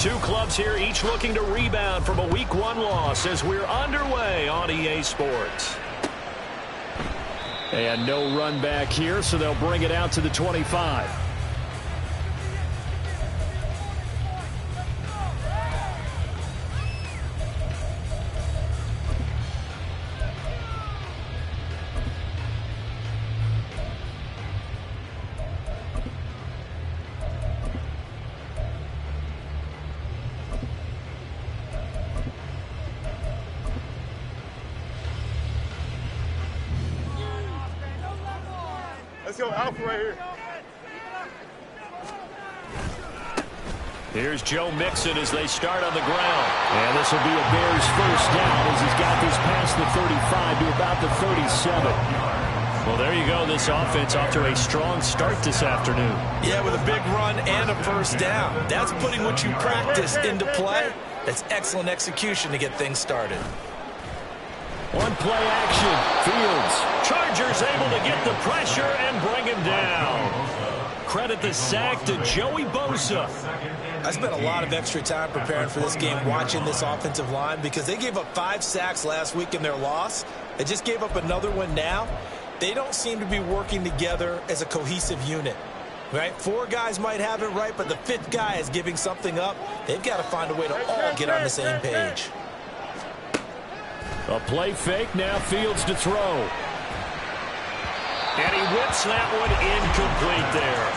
Two clubs here, each looking to rebound from a Week 1 loss as we're underway on EA Sports. And no run back here, so they'll bring it out to the 25. Let's go Alpha right here. Here's Joe Mixon as they start on the ground. And this will be a Bears first down as he's got this past the 35 to about the 37. Well, there you go. This offense off to a strong start this afternoon. Yeah, with a big run and a first down. That's putting what you practice into play. That's excellent execution to get things started. One play action. Fields. Chargers able to get the pressure and bring him down. Credit the sack to Joey Bosa. I spent a lot of extra time preparing for this game watching this offensive line because they gave up 5 sacks last week in their loss. They just gave up another one now. They don't seem to be working together as a cohesive unit. Right? 4 guys might have it right, but the 5th guy is giving something up. They've got to find a way to all get on the same page. A play fake, now Fields to throw. And he whips that one incomplete there.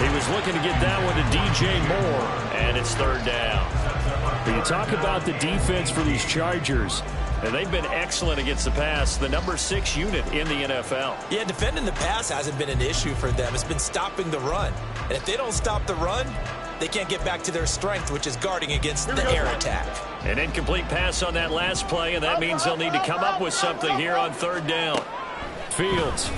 He was looking to get that one to DJ Moore, and it's third down. But you talk about the defense for these Chargers, and they've been excellent against the pass, the number 6 unit in the NFL. Yeah, defending the pass hasn't been an issue for them. It's been stopping the run. And if they don't stop the run, they can't get back to their strength, which is guarding against the air attack. An incomplete pass on that last play, and that means they'll need to come up with something here on third down. Fields.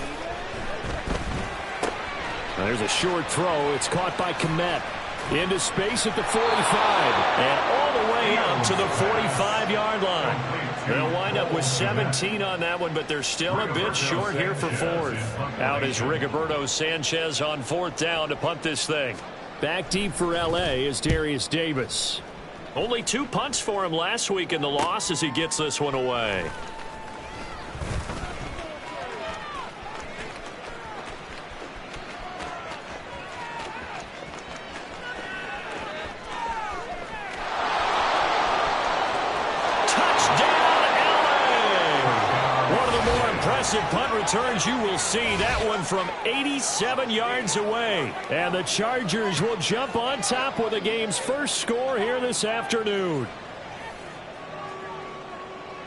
Now there's a short throw. It's caught by Kmet. Into space at the 45. And all the way out to the 45-yard line. They'll wind up with 17 on that one, but they're still a bit short here for fourth. Out is Rigoberto Sanchez on fourth down to punt this thing. Back deep for LA is Darius Davis. Only 2 punts for him last week in the loss as he gets this one away. Punt returns you will see that one from 87 yards away. And the Chargers will jump on top with the game's first score here this afternoon.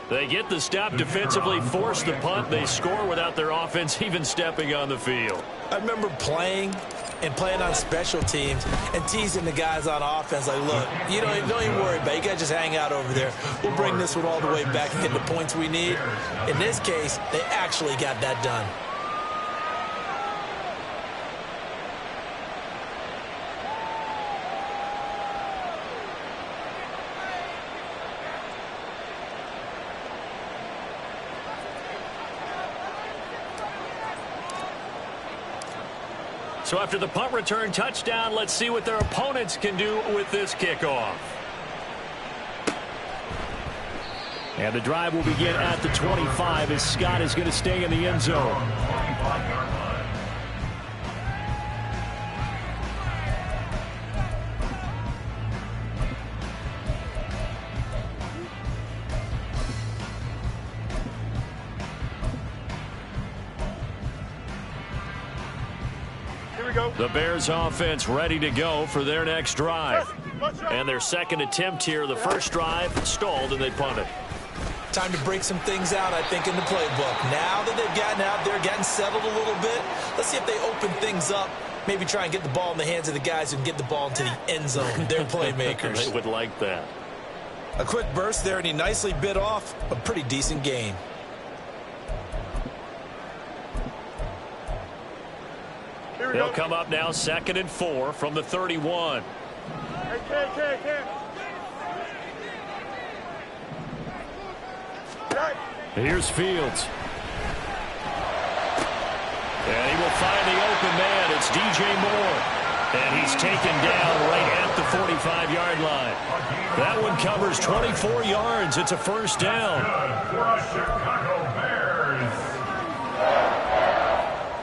They get the stop defensively, force the punt. They score without their offense even stepping on the field. I remember playing on special teams and teasing the guys on offense like, look, don't even worry about it. You guys just hang out over there. We'll bring this one all the way back and get the points we need. In this case, they actually got that done. So after the punt return touchdown, let's see what their opponents can do with this kickoff. And the drive will begin at the 25 as Scott is going to stay in the end zone. The Bears offense ready to go for their next drive. And their second attempt here, the first drive stalled and they punted. Time to break some things out, I think, in the playbook. Now that they've gotten out there, gotten settled a little bit, let's see if they open things up. Maybe try and get the ball in the hands of the guys who can get the ball into the end zone. They're playmakers. They would like that. A quick burst there, and he nicely bit off a pretty decent gain. They'll come up now 2nd and 4 from the 31. Here's Fields. And he will find the open man. It's DJ Moore. And he's taken down right at the 45-yard line. That one covers 24 yards. It's a first down. Chicago Bears.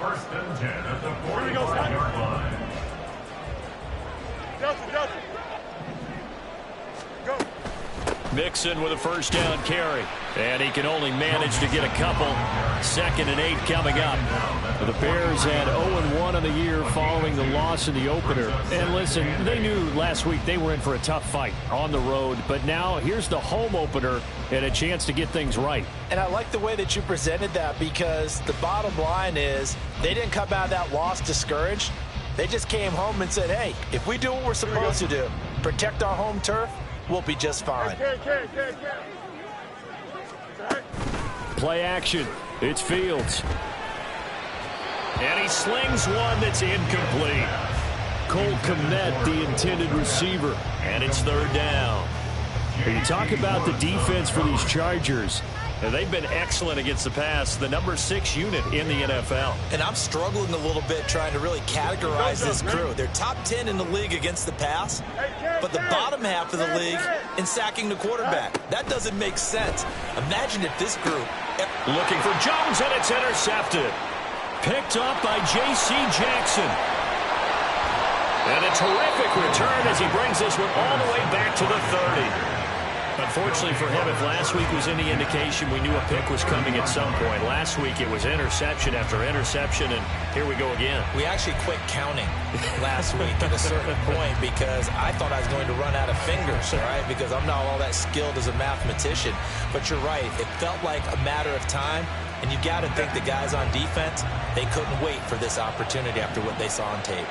First and 10 at the 45-yard line. Go. Mixon with a first down carry. And he can only manage to get a couple. 2nd and 8 coming up. The Bears had 0-1 on the year following the loss in the opener. And listen, they knew last week they were in for a tough fight on the road. But now here's the home opener and a chance to get things right. And I like the way that you presented that, because the bottom line is they didn't come out of that loss discouraged. They just came home and said, hey, if we do what we're supposed to do, protect our home turf, we'll be just fine. Play action. It's Fields. And he slings one that's incomplete. Cole Kmet, the intended receiver. And it's 3rd down. When you talk about the defense for these Chargers, they've been excellent against the pass, the number 6 unit in the NFL. And I'm struggling a little bit trying to really categorize this crew. They're top 10 in the league against the pass, but the bottom half of the league in sacking the quarterback. That doesn't make sense. Imagine if this group... Looking for Jones, and it's intercepted. Picked up by J.C. Jackson. And a terrific return as he brings this one all the way back to the 30. Unfortunately for him, if last week was any indication, we knew a pick was coming at some point. Last week it was interception after interception, and here we go again. We actually quit counting last week at a certain point because I thought I was going to run out of fingers, all right, because I'm not all that skilled as a mathematician. But you're right. It felt like a matter of time, and you got to think the guys on defense, they couldn't wait for this opportunity after what they saw on tape.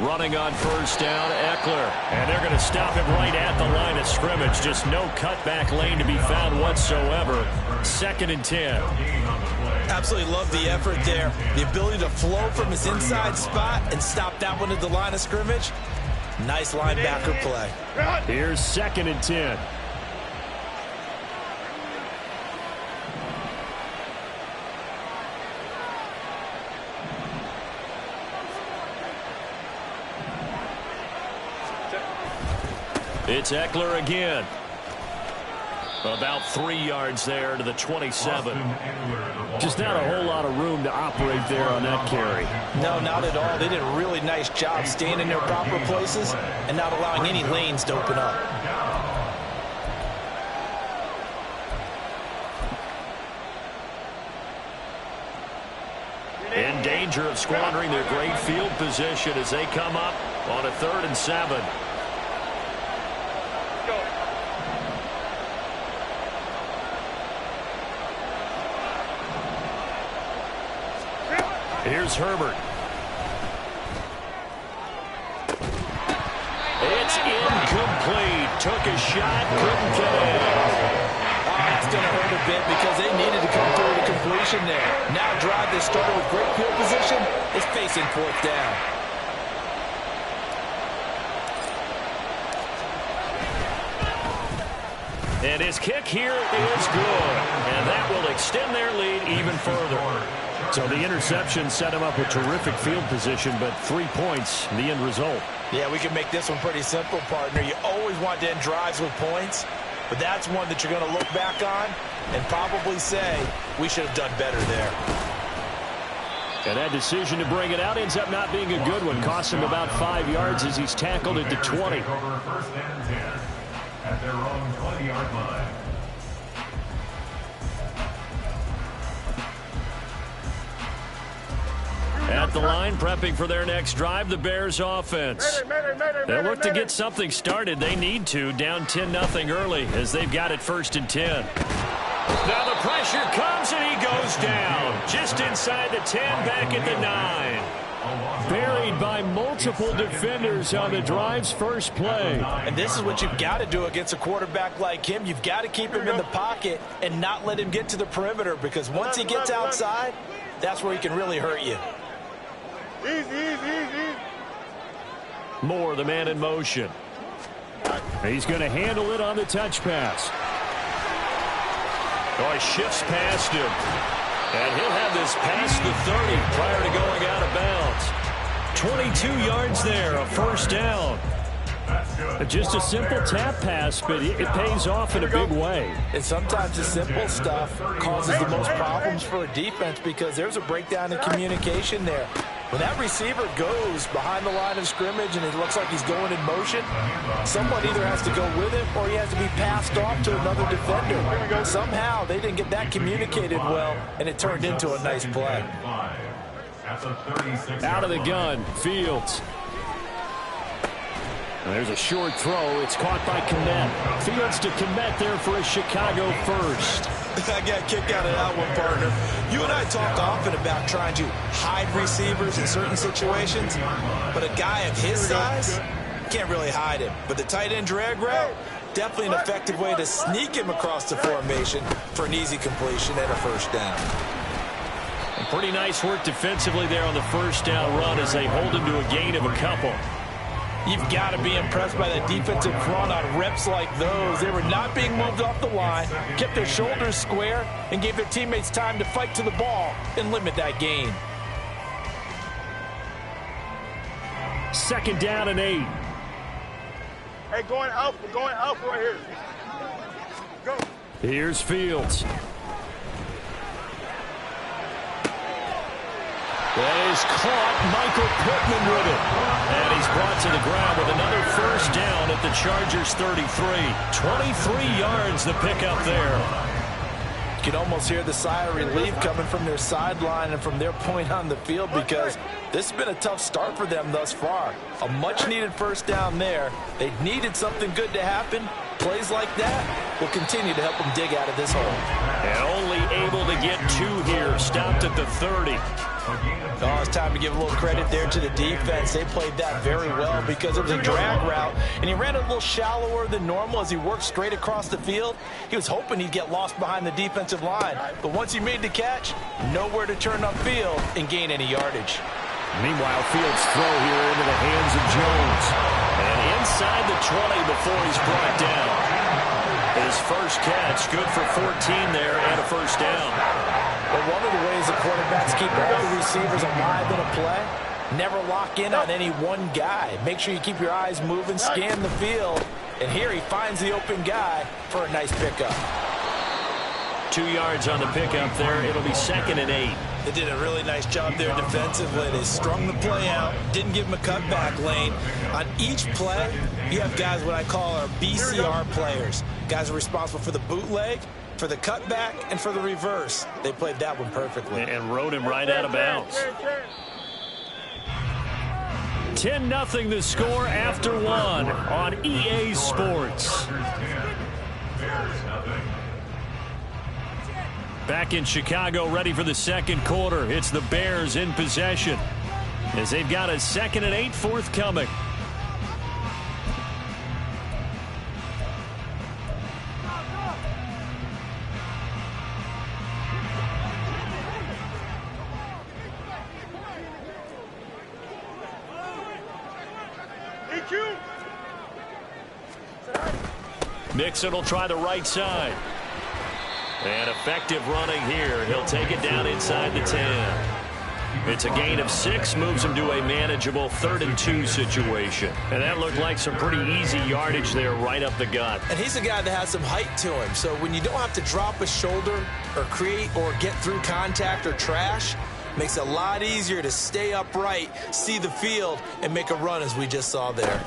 Running on first down, Eckler. And they're going to stop him right at the line of scrimmage. Just no cutback lane to be found whatsoever. 2nd and 10. Absolutely love the effort there. The ability to flow from his inside spot and stop that one at the line of scrimmage. Nice linebacker play. Here's 2nd and 10. It's Eckler again. About 3 yards there to the 27. Just not a whole lot of room to operate there on that carry. No, not at all. They did a really nice job staying in their proper places and not allowing any lanes to open up. In danger of squandering their great field position as they come up on a 3rd and 7. Here's Herbert. It's incomplete. Took a shot, couldn't get in. It's going to hurt a bit because they needed to come through the completion there. Now drive that started with great field position is facing 4th down. And his kick here is good. And that will extend their lead even further. So the interception set him up with terrific field position, but 3 points, the end result. Yeah, we can make this one pretty simple, partner. You always want to end drives with points, but that's one that you're going to look back on and probably say, we should have done better there. And that decision to bring it out ends up not being a good one. Costs him about 5 yards as he's tackled at the 20. First and 10 at their own 20-yard line. At the line, prepping for their next drive, the Bears offense. They'll look to get something started. They need to, down 10-0 early as they've got it 1st and 10. Now the pressure comes and he goes down. Just inside the 10, back at the 9. Buried by multiple defenders on the drive's first play. And this is what you've got to do against a quarterback like him. You've got to keep him in the pocket and not let him get to the perimeter, because once he gets outside, that's where he can really hurt you. Moore, the man in motion. He's going to handle it on the touch pass. Oh, he shifts past him. And he'll have this past the 30 prior to going out of bounds. 22 yards there, a first down. Just a simple tap pass, but it pays off in a big way. And sometimes the simple stuff causes the most problems for a defense because there's a breakdown in communication there. When that receiver goes behind the line of scrimmage and it looks like he's going in motion, someone either has to go with him or he has to be passed off to another defender. Somehow they didn't get that communicated well, and it turned into a nice play. Out of the gun, Fields. There's a short throw. It's caught by Kmet. Fields to Kmet there for a Chicago first. I got a kick out of that one, partner. You and I talk often about trying to hide receivers in certain situations, but a guy of his size can't really hide him. But the tight end drag route, definitely an effective way to sneak him across the formation for an easy completion and a first down. And pretty nice work defensively there on the first down run as they hold him to a gain of a couple. You've got to be impressed by that defensive front on reps like those. They were not being moved off the line, kept their shoulders square, and gave their teammates time to fight to the ball and limit that gain. Second down and 8. Hey, going out right here. Go. Here's Fields. That is caught. Michael Pittman with it. And he's brought to the ground with another first down at the Chargers 33. 23 yards the pickup there. You can almost hear the sigh of relief coming from their sideline and from their point on the field because this has been a tough start for them thus far. A much-needed first down there. They needed something good to happen. Plays like that will continue to help them dig out of this hole. And only able to get 2 here. Stopped at the 30. Oh, it's time to give a little credit there to the defense. They played that very well because it was a drag route, and he ran a little shallower than normal as he worked straight across the field. He was hoping he'd get lost behind the defensive line, but once he made the catch, nowhere to turn upfield and gain any yardage. Meanwhile, Fields' throw here into the hands of Jones. And inside the 20 before he's brought down. His first catch, good for 14 there and a first down. Well, one of the ways the quarterbacks keep all the receivers alive in a play, never lock in on any one guy. Make sure you keep your eyes moving, scan the field, and here he finds the open guy for a nice pickup. 2 yards on the pickup there. It'll be second and 8. They did a really nice job there defensively. They strung the play out, didn't give him a cutback lane. On each play, you have guys what I call our BCR players. Guys are responsible for the bootleg, for the cutback, and for the reverse. They played that one perfectly. And rode him right out of bounds. 10-0 the score after 1 on EA Sports. Back in Chicago, ready for the second quarter. It's the Bears in possession as they've got a 2nd and 8 forthcoming. Mixon will try the right side. And effective running here. He'll take it down inside the 10. It's a gain of 6, moves him to a manageable 3rd and 2 situation. And that looked like some pretty easy yardage there right up the gut. And he's a guy that has some height to him. So when you don't have to drop a shoulder or create or get through contact or trash, makes it a lot easier to stay upright, see the field, and make a run as we just saw there.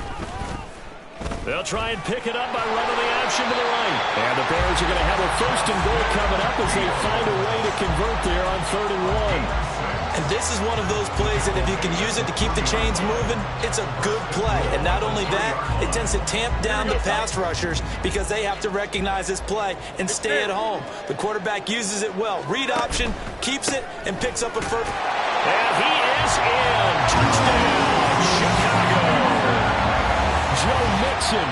They'll try and pick it up by running the option to the right. And the Bears are going to have a 1st and goal coming up as they find a way to convert there on 3rd and 1. And this is one of those plays that if you can use it to keep the chains moving, it's a good play. And not only that, it tends to tamp down the pass rushers because they have to recognize this play and stay at home. The quarterback uses it well. Read option, keeps it, and picks up a first. And he is in. Touchdown, Chicago. Joe Mixon,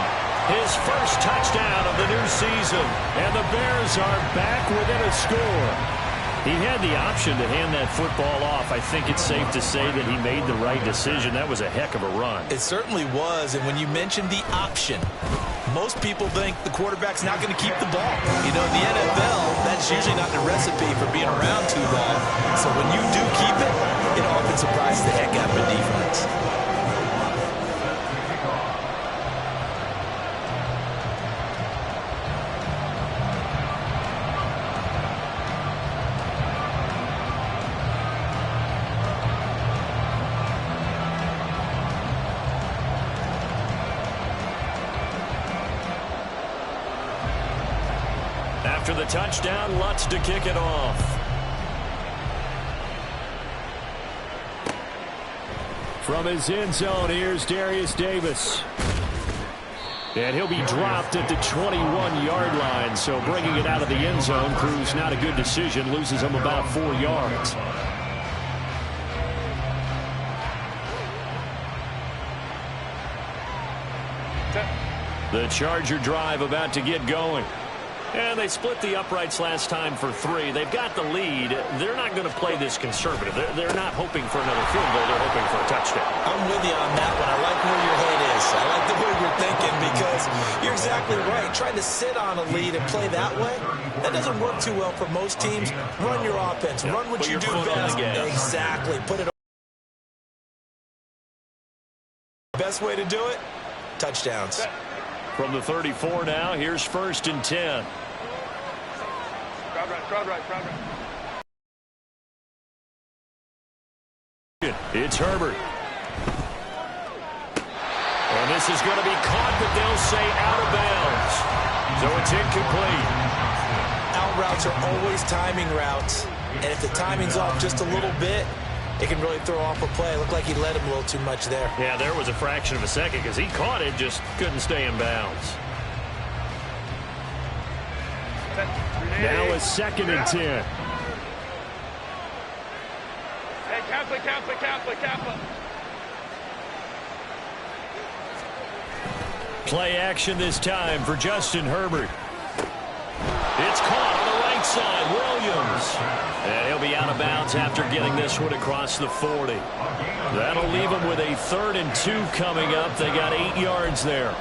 his first touchdown of the new season. And the Bears are back within a score. He had the option to hand that football off. I think it's safe to say that he made the right decision. That was a heck of a run. It certainly was, and when you mentioned the option, most people think the quarterback's not going to keep the ball. You know, in the NFL, that's usually not the recipe for being around too long. So when you do keep it, it often surprises the heck out of the defense. After the touchdown, Lutz to kick it off. From his end zone, here's Darius Davis. And he'll be dropped at the 21-yard line, so bringing it out of the end zone proves not a good decision, loses him about 4 yards. The Charger drive about to get going. And they split the uprights last time for 3. They've got the lead. They're not going to play this conservative. They're not hoping for another field goal. They're hoping for a touchdown. I'm with you on that one. I like where your head is. I like the way you're thinking because you're exactly right. Trying to sit on a lead and play that way, that doesn't work too well for most teams. Run your offense. Run what you do best. Exactly. Put it on. Best way to do it, touchdowns. From the 34 now, here's 1st and 10. Crowd right. It's Herbert. And this is going to be caught, but they'll say out of bounds. So it's incomplete. Out routes are always timing routes. And if the timing's off just a little bit, it can really throw off a play. It looked like he let him a little too much there. Yeah, there was a fraction of a second because he caught it, just couldn't stay in bounds. Now a 2nd and 10. Hey, Kaplan. Play action this time for Justin Herbert. It's caught on the right side. Williams. And he'll be out of bounds after getting this one across the 40. That'll leave him with a 3rd and 2 coming up. They got 8 yards there.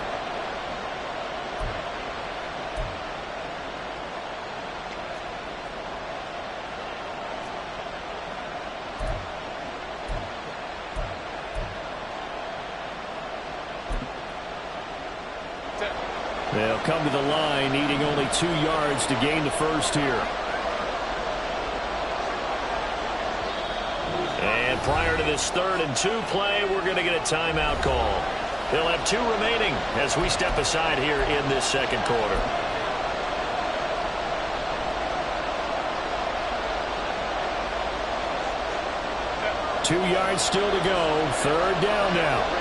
They'll come to the line, needing only 2 yards to gain the first here. And prior to this 3rd and 2 play, we're going to get a timeout call. They'll have 2 remaining as we step aside here in this 2nd quarter. Two yards still to go. 3rd down now.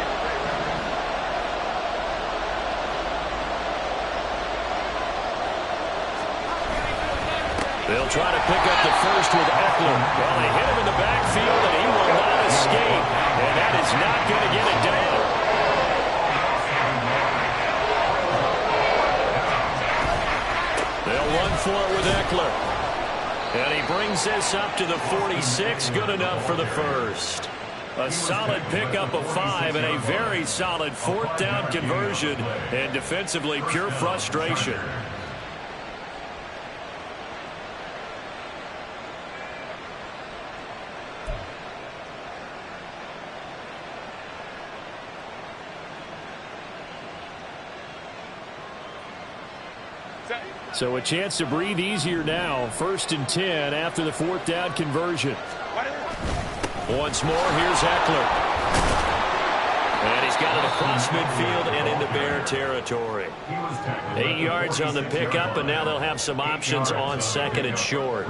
They'll try to pick up the first with Eckler. Well, they hit him in the backfield, and he will not escape. And that is not going to get it down. They'll run for it with Eckler. And he brings this up to the 46. Good enough for the first. A solid pickup of 5 and a very solid 4th down conversion. And defensively, pure frustration. So a chance to breathe easier now. 1st and 10 after the 4th down conversion. Once more, here's Eckler. And he's got it across midfield and into Bear territory. 8 yards on the pickup, and now they'll have some options on 2nd and short.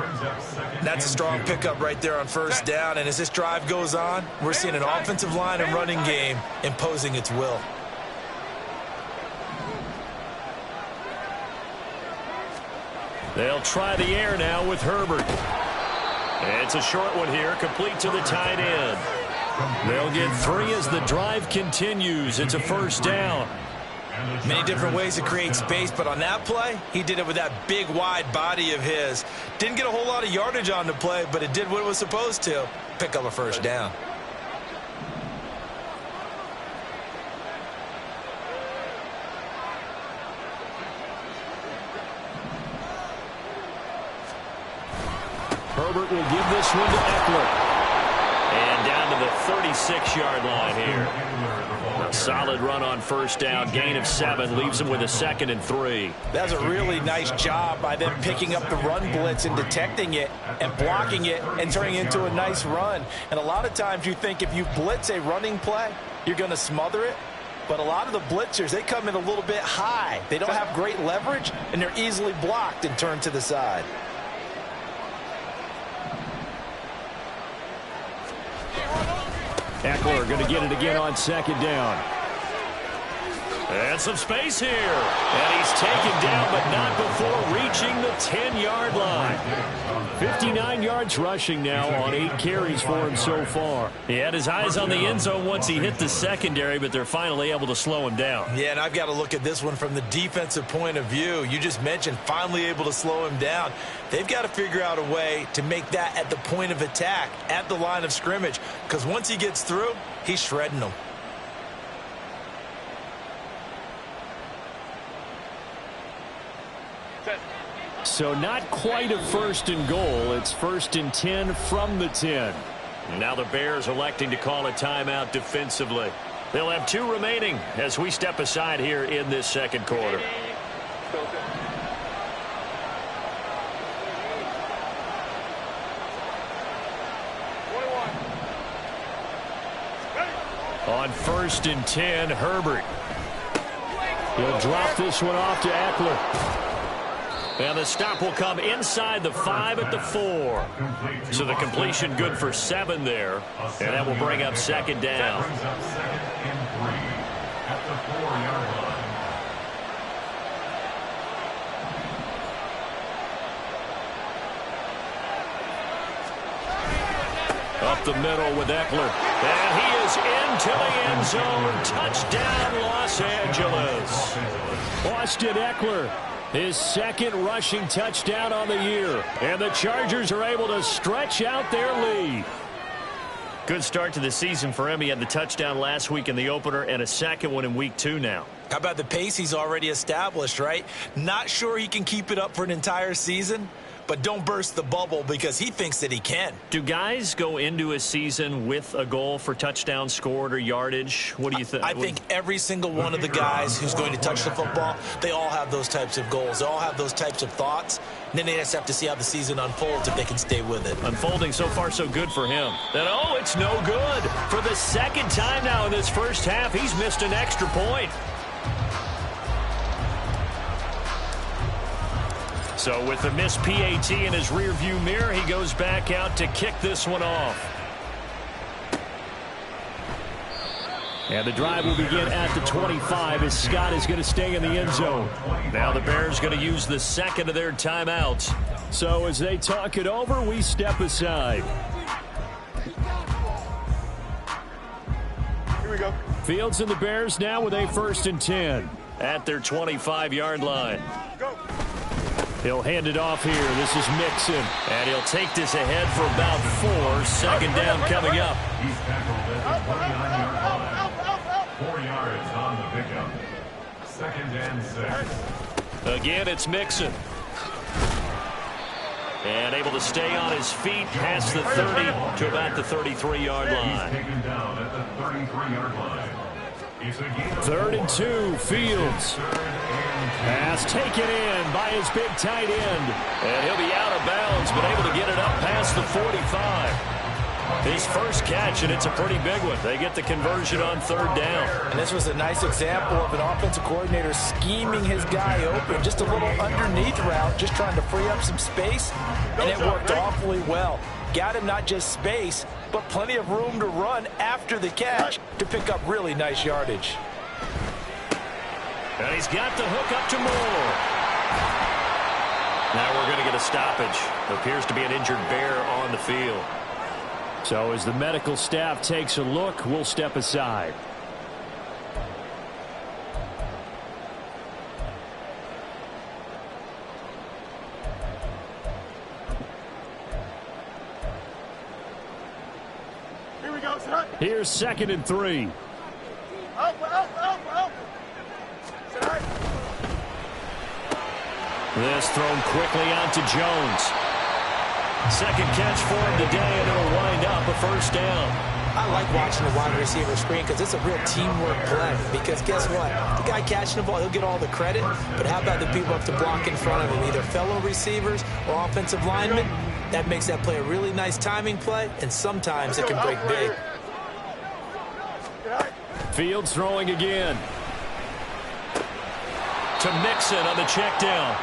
That's a strong pickup right there on 1st down. And as this drive goes on, we're seeing an offensive line and running game imposing its will. They'll try the air now with Herbert. It's a short one here, complete to the tight end. They'll get 3 as the drive continues. It's a 1st down. Many different ways to create space, but on that play, he did it with that big, wide body of his. Didn't get a whole lot of yardage on the play, but it did what it was supposed to. Pick up a first down. Herbert will give this one to Eckler. And down to the 36-yard line here. A solid run on first down. Gain of 7 leaves him with a 2nd and 3. That's a really nice job by them picking up the run blitz and detecting it and blocking it and turning it into a nice run. And a lot of times you think if you blitz a running play, you're going to smother it. But a lot of the blitzers, they come in a little bit high. They don't have great leverage, and they're easily blocked and turned to the side. Eckler going to get it again on 2nd down. And some space here. And he's taken down, but not before reaching the 10-yard line. 59 yards rushing now on 8 carries for him so far. He had his eyes on the end zone once he hit the secondary, but they're finally able to slow him down. Yeah, and I've got to look at this one from the defensive point of view. You just mentioned finally able to slow him down. They've got to figure out a way to make that at the point of attack, at the line of scrimmage, because once he gets through, he's shredding them. So not quite a 1st and goal. It's 1st and 10 from the 10. Now the Bears electing to call a timeout defensively. They'll have 2 remaining as we step aside here in this 2nd quarter. On 1st and 10, Herbert. He'll drop this one off to Eckler. And the stop will come inside the 5 at the 4. So the completion good for 7 there. And that will bring up 2nd down. Up the middle with Eckler. And he is into the end zone. Touchdown, Los Angeles. Austin Eckler. His 2nd rushing touchdown on the year. And the Chargers are able to stretch out their lead. Good start to the season for him. He had the touchdown last week in the opener and a 2nd one in week 2 now. How about the pace he's already established, right? Not sure he can keep it up for an entire season, but don't burst the bubble because he thinks that he can. Do guys go into a season with a goal for touchdown scored or yardage? What do you think? I think every single one of the guys who's going to touch the football, they all have those types of goals. They all have those types of thoughts. And then they just have to see how the season unfolds if they can stay with it. Unfolding so far so good for him. And oh, it's no good. For the 2nd time now in this first half, he's missed an extra point. So with the missed PAT in his rearview mirror, he goes back out to kick this one off. And the drive will begin at the 25 as Scott is going to stay in the end zone. Now the Bears going to use the 2nd of their timeouts. So as they talk it over, we step aside. Here we go. Fields and the Bears now with a 1st and 10 at their 25-yard line. Go. He'll hand it off here. This is Mixon. And he'll take this ahead for about 4. 2nd down coming up. He's tackled at the 29-yard line. 4 yards on the pickup. 2nd and 6. Again, it's Mixon. And able to stay on his feet past the 30 to about the 33-yard line. He's taken down at the 33-yard line. 3rd and 2, Fields. Pass taken in by his big tight end. And he'll be out of bounds, but able to get it up past the 45. His first catch, and it's a pretty big one. They get the conversion on 3rd down. And this was a nice example of an offensive coordinator scheming his guy open. Just a little underneath route, just trying to free up some space, and it worked awfully well. Got him not just space, but plenty of room to run after the catch to pick up really nice yardage. And he's got the hook up to Moore. Now we're going to get a stoppage. Appears to be an injured Bear on the field. So as the medical staff takes a look, we'll step aside. Here's 2nd and 3. This thrown quickly out to Jones. Second catch for him today, and it'll wind up a first down. I like watching the wide receiver screen because it's a real teamwork play. Because guess what? The guy catching the ball, he'll get all the credit. But how about the people up to block in front of him, either fellow receivers or offensive linemen? That makes that play a really nice timing play, and sometimes it can break big. Fields throwing again. To Mixon on the check down.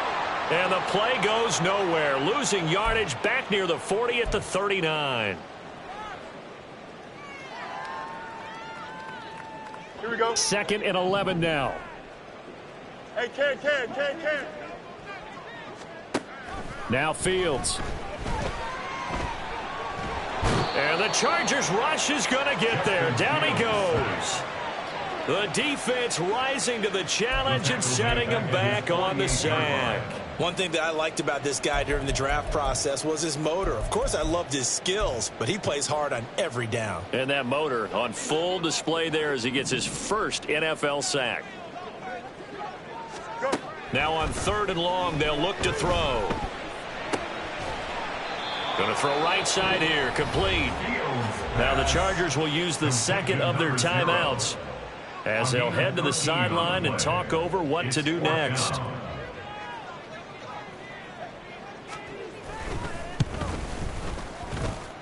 And the play goes nowhere. Losing yardage back near the 40 at the 39. Here we go. 2nd and 11 now. Hey, Ken. Now Fields. And the Chargers rush is going to get there. Down he goes. The defense rising to the challenge and setting him back on the sack. One thing that I liked about this guy during the draft process was his motor. Of course, I loved his skills, but he plays hard on every down. And that motor on full display there as he gets his first NFL sack. Now on 3rd and long, they'll look to throw. Going to throw right side here, complete. Now the Chargers will use the 2nd of their timeouts as they'll head to the sideline and talk over what to do next.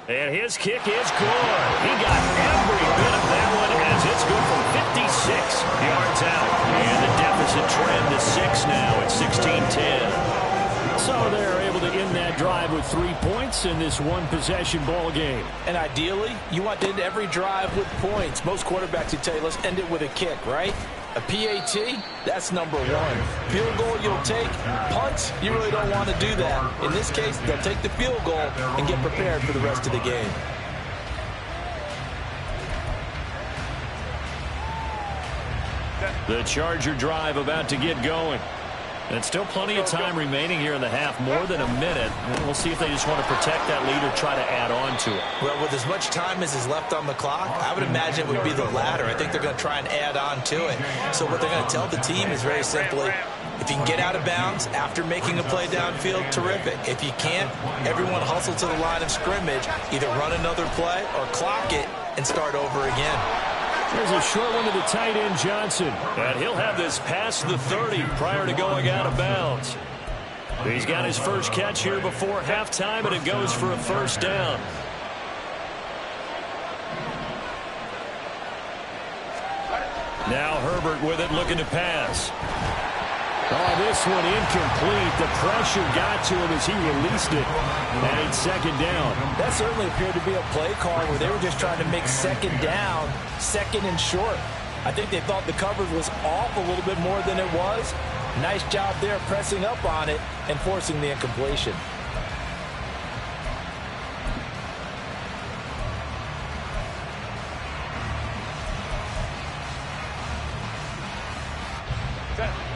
And his kick is good. He got every bit of that one as it's good from 56 yards out. And the deficit trend to 6 now at 16-10. So they're able to end that drive with 3 points in this one-possession ball game. And ideally, you want to end every drive with points. Most quarterbacks would tell you, let's end it with a kick, right? A PAT, that's number 1. Field goal you'll take. Punts, you really don't want to do that. In this case, they'll take the field goal and get prepared for the rest of the game. The Charger drive about to get going. And still plenty of time remaining here in the half, more than a minute. And we'll see if they just want to protect that lead or try to add on to it. Well, with as much time as is left on the clock, I would imagine it would be the latter. I think they're going to try and add on to it. So what they're going to tell the team is very simply, if you can get out of bounds after making a play downfield, terrific. If you can't, everyone hustle to the line of scrimmage, either run another play or clock it and start over again. There's a short one to the tight end, Johnson. And he'll have this past the 30 prior to going out of bounds. He's got his first catch here before halftime, and it goes for a first down. Now Herbert with it, looking to pass. Oh, this one incomplete. The pressure got to him as he released it. And it's 2nd down. That certainly appeared to be a play call where they were just trying to make 2nd down, 2nd and short. I think they thought the coverage was off a little bit more than it was. Nice job there pressing up on it and forcing the incompletion.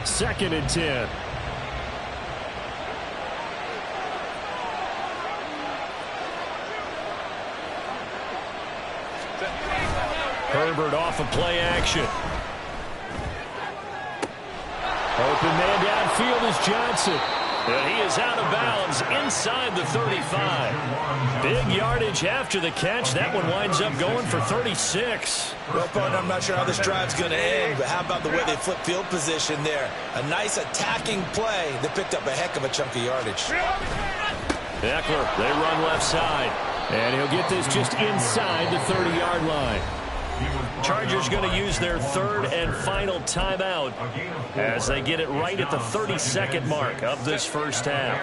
Second and 10. Herbert off of play action. Open man downfield is Johnson. And he is out of bounds inside the 35. Big yardage after the catch. That one winds up going for 36. Well, partner, I'm not sure how this drive's going to end, but how about the way they flip field position there? A nice attacking play that picked up a heck of a chunk of yardage. Eckler, they run left side. And he'll get this just inside the 30-yard line. Chargers going to use their 3rd and final timeout as they get it right at the 32nd mark of this first half.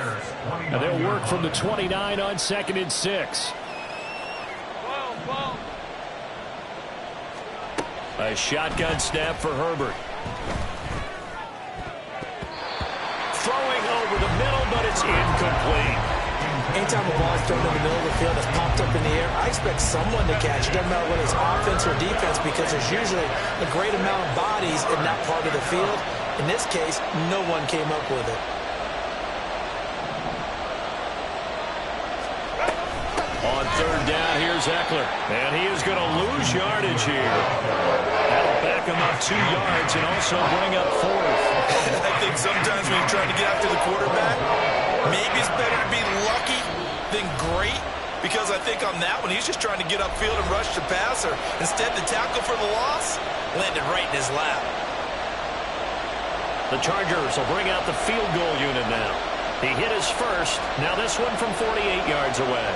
And they'll work from the 29 on 2nd and 6. A shotgun snap for Herbert. Throwing over the middle, but it's incomplete. Anytime a ball is thrown in the middle of the field that's popped up in the air, I expect someone to catch it. Doesn't matter whether it's offense or defense, because there's usually a great amount of bodies in that part of the field. In this case, no one came up with it. On third down. Here's Eckler. And he is going to lose yardage here. That'll back him up 2 yards and also bring up 4th. I think sometimes when you're trying to get after the quarterback, maybe it's better to be lucky than great. Because I think on that one, he's just trying to get upfield and rush the passer. Instead, the tackle for the loss landed right in his lap. The Chargers will bring out the field goal unit now. He hit his first. Now this one from 48 yards away.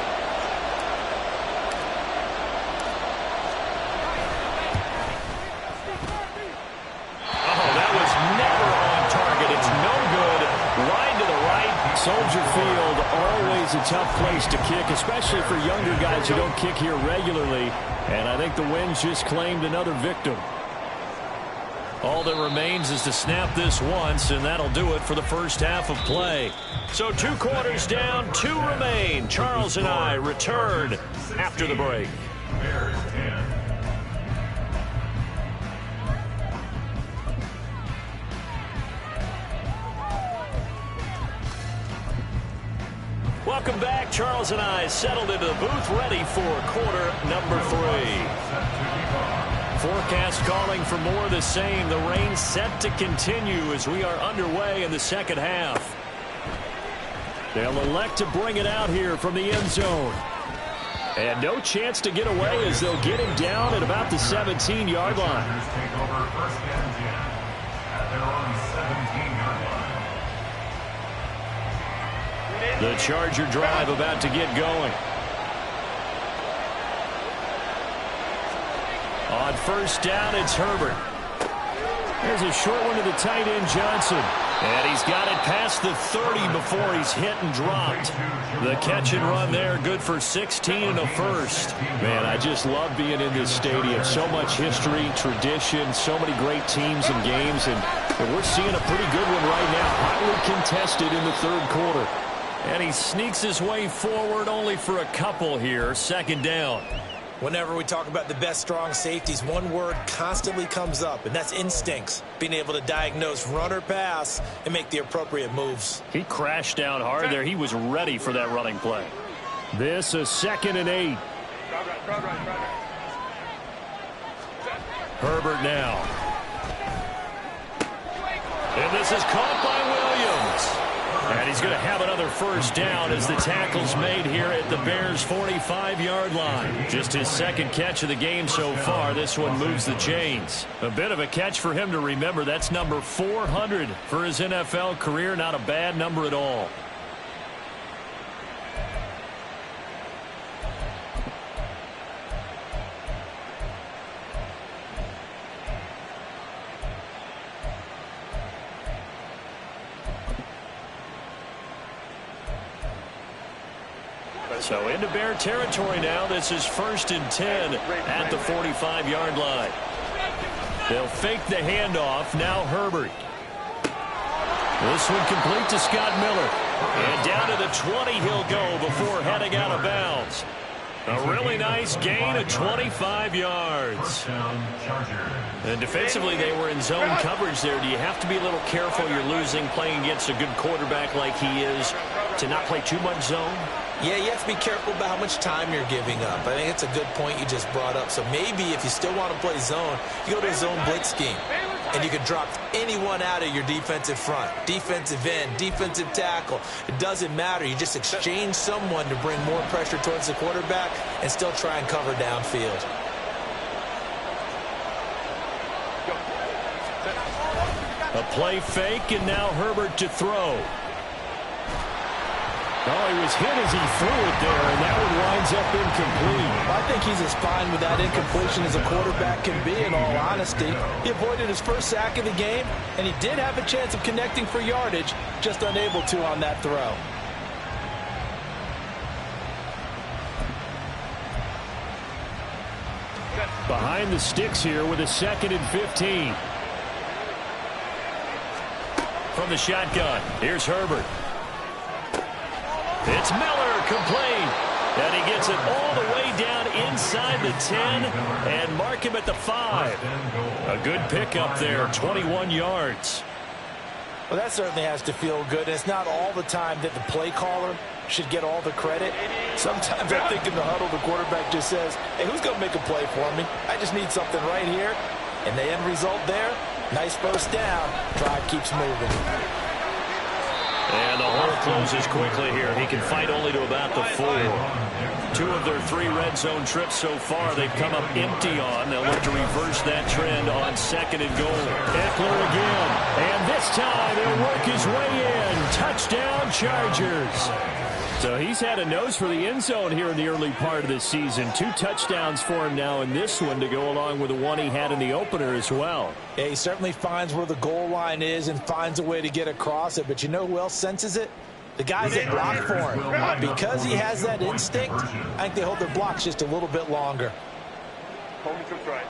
Oh, that was never on target. It's no good. Wide to the right. Soldier Field, always a tough place to kick, especially for younger guys who don't kick here regularly. And I think the Winds just claimed another victim. All that remains is to snap this once, and that'll do it for the first half of play. So 2 quarters down, 2 remain. Charles and I return after the break. Bears 10. Welcome back. Charles and I settled into the booth, ready for quarter number 3. Forecast calling for more of the same. The rain set to continue as we are underway in the second half. They'll elect to bring it out here from the end zone. And no chance to get away as they'll get him down at about the 17-yard line. Take over first and 10 at their own 17-yard line. The Charger drive about to get going. On first down, it's Herbert. There's a short one to the tight end, Johnson. And he's got it past the 30 before he's hit and dropped. The catch and run there, good for 16 and a first. Man, I just love being in this stadium. So much history, tradition, so many great teams and games. And we're seeing a pretty good one right now. Hotly contested in the third quarter. And he sneaks his way forward only for a couple here. Second down. Whenever we talk about the best strong safeties, one word constantly comes up, and that's instincts. Being able to diagnose run or pass and make the appropriate moves. He crashed down hard there. He was ready for that running play. This is 2nd and 8. Herbert now. And this is caught by Williams. And he's going to have another first down as the tackle's made here at the Bears' 45-yard line. Just his second catch of the game so far. This one moves the chains. A bit of a catch for him to remember. That's number 400 for his NFL career. Not a bad number at all. So into Bear territory now. This is 1st and 10 at the 45-yard line. They'll fake the handoff. Now Herbert. This one complete to Scott Miller. And down to the 20 he'll go before heading out of bounds. A really nice gain of 25 yards. And defensively, they were in zone coverage there. Do you have to be a little careful? You're losing, playing against a good quarterback like he is, to not play too much zone? Yeah, you have to be careful about how much time you're giving up. I think it's a good point you just brought up. So maybe if you still want to play zone, you go to a zone blitz scheme. And you can drop anyone out of your defensive front. Defensive end, defensive tackle. It doesn't matter. You just exchange someone to bring more pressure towards the quarterback and still try and cover downfield. A play fake, and now Herbert to throw. Oh, he was hit as he threw it there, and that one winds up incomplete. I think he's as fine with that incompletion as a quarterback can be, in all honesty. He avoided his first sack of the game, and he did have a chance of connecting for yardage, just unable to on that throw. Behind the sticks here with a 2nd and 15. From the shotgun, here's Herbert. It's Miller, complete. And he gets it all the way down inside the 10 and mark him at the 5. A good pickup there, 21 yards. Well, that certainly has to feel good. It's not all the time that the play caller should get all the credit. Sometimes I think in the huddle, the quarterback just says, hey, who's going to make a play for me? I just need something right here. And the end result there, nice first down. Drive keeps moving. And the hole closes quickly here. He can fight only to about the 4. 2 of their 3 red zone trips so far they've come up empty on. They'll look to reverse that trend on 2nd and goal. Eckler again. And this time he'll work his way in. Touchdown, Chargers. So he's had a nose for the end zone here in the early part of the season. 2 touchdowns for him now in this one to go along with the one he had in the opener as well. Yeah, he certainly finds where the goal line is and finds a way to get across it. But you know who else senses it? The guys that block for him. Because he has that instinct, I think they hold their blocks just a little bit longer. Hold me to the right.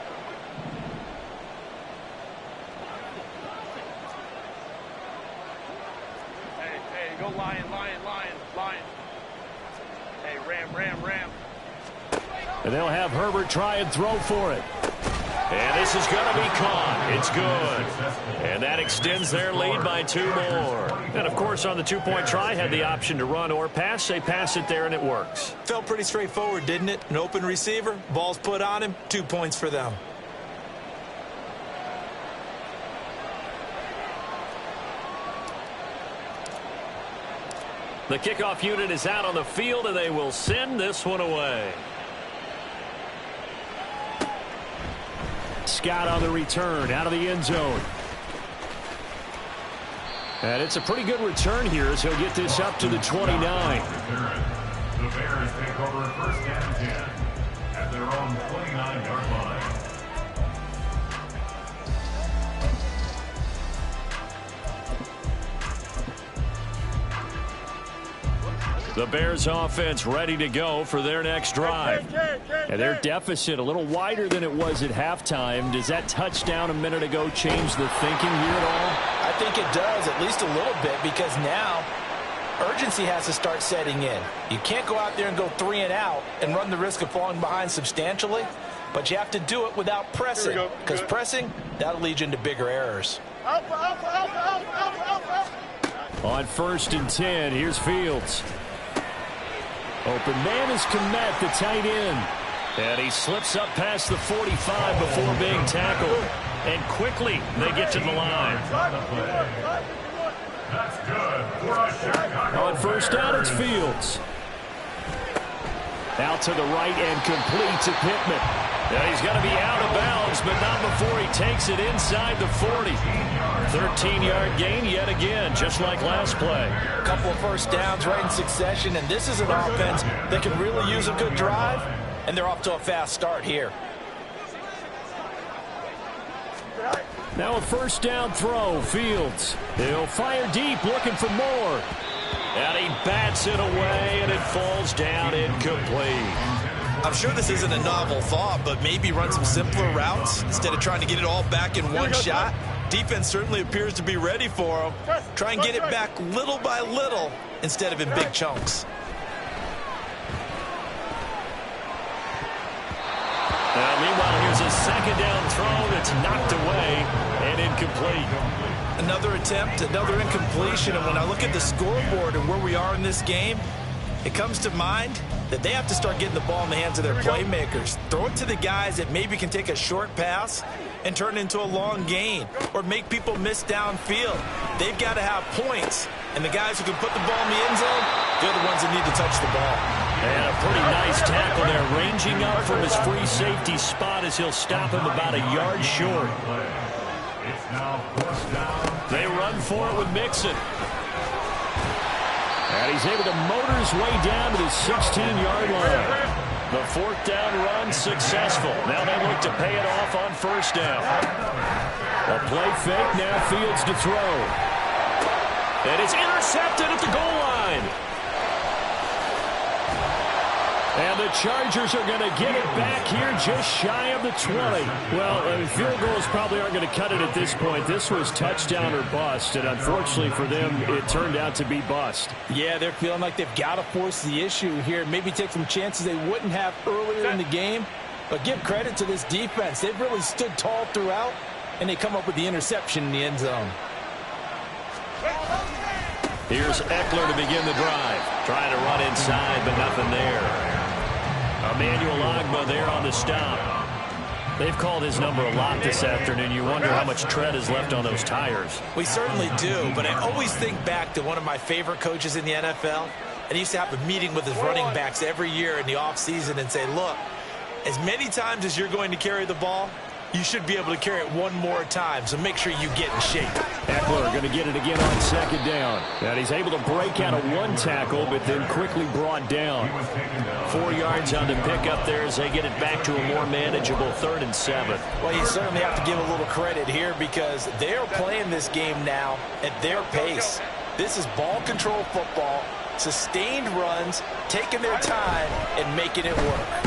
Hey, go lion. Hey, ram. And they'll have Herbert try and throw for it. And this is going to be caught. It's good. And that extends their lead by 2 more. And, of course, on the 2-point try, had the option to run or pass. They pass it there, and it works. Felt pretty straightforward, didn't it? An open receiver, ball's put on him, 2 points for them. The kickoff unit is out on the field, and they will send this one away. Scott on the return, out of the end zone. And it's a pretty good return here as he'll get this up to the 29. The Bears take over 1st and 10 at their own 29-yard line. The Bears offense ready to go for their next drive. And their deficit a little wider than it was at halftime. Does that touchdown a minute ago change the thinking here at all? I think it does, at least a little bit, because now urgency has to start setting in. You can't go out there and go 3 and out and run the risk of falling behind substantially, but you have to do it without pressing, because pressing, that'll lead you into bigger errors. On 1st and 10, here's Fields. Open man is Kmet, the tight end. And he slips up past the 45 before being tackled. And quickly, they get to the line. That's good for a Chicago. On 1st down, it's Fields. Out to the right and complete to Pittman. And he's going to be out of bounds, but not before he takes it inside the 40. 13-yard gain yet again, just like last play. A couple of 1st downs right in succession, and this is an offense that can really use a good drive, and they're off to a fast start here. Now a 1st down throw, Fields. He'll fire deep, looking for more. And he bats it away, and it falls down incomplete. I'm sure this isn't a novel thought, but maybe run some simpler routes instead of trying to get it all back in one shot. Defense certainly appears to be ready for him. Try and get it back little by little instead of in big chunks. Meanwhile, here's a 2nd down throw that's knocked away and incomplete. Another attempt, another incompletion, and when I look at the scoreboard and where we are in this game, it comes to mind that they have to start getting the ball in the hands of their playmakers. Throw it to the guys that maybe can take a short pass and turn it into a long gain or make people miss downfield. They've got to have points, and the guys who can put the ball in the end zone, they're the ones that need to touch the ball. And a pretty nice tackle there, ranging up from his free safety spot as he'll stop him about a yard short. It's now 4th down. They run for it with Mixon. And he's able to motor his way down to the 16-yard line. The 4th down run successful. Now they look to pay it off on 1st down. A play fake, now Fields to throw. And it's intercepted at the goal line. And the Chargers are going to get it back here just shy of the 20. Well, field goals probably aren't going to cut it at this point. This was touchdown or bust, and unfortunately for them, it turned out to be bust. Yeah, they're feeling like they've got to force the issue here. Maybe take some chances they wouldn't have earlier in the game. But give credit to this defense. They've really stood tall throughout, and they come up with the interception in the end zone. Here's Eckler to begin the drive. Trying to run inside, but nothing there. Emmanuel Ogbah there on the stop. They've called his number a lot this afternoon. You wonder how much tread is left on those tires. We certainly do, but I always think back to one of my favorite coaches in the NFL. And he used to have a meeting with his running backs every year in the offseason and say, look, as many times as you're going to carry the ball, you should be able to carry it one more time, so make sure you get in shape. Eckler going to get it again on second down. And he's able to break out of one tackle, but then quickly brought down. 4 yards on the pickup there as they get it back to a more manageable 3rd and 7. Well, you certainly have to give a little credit here because they're playing this game now at their pace. This is ball control football, sustained runs, taking their time, and making it work.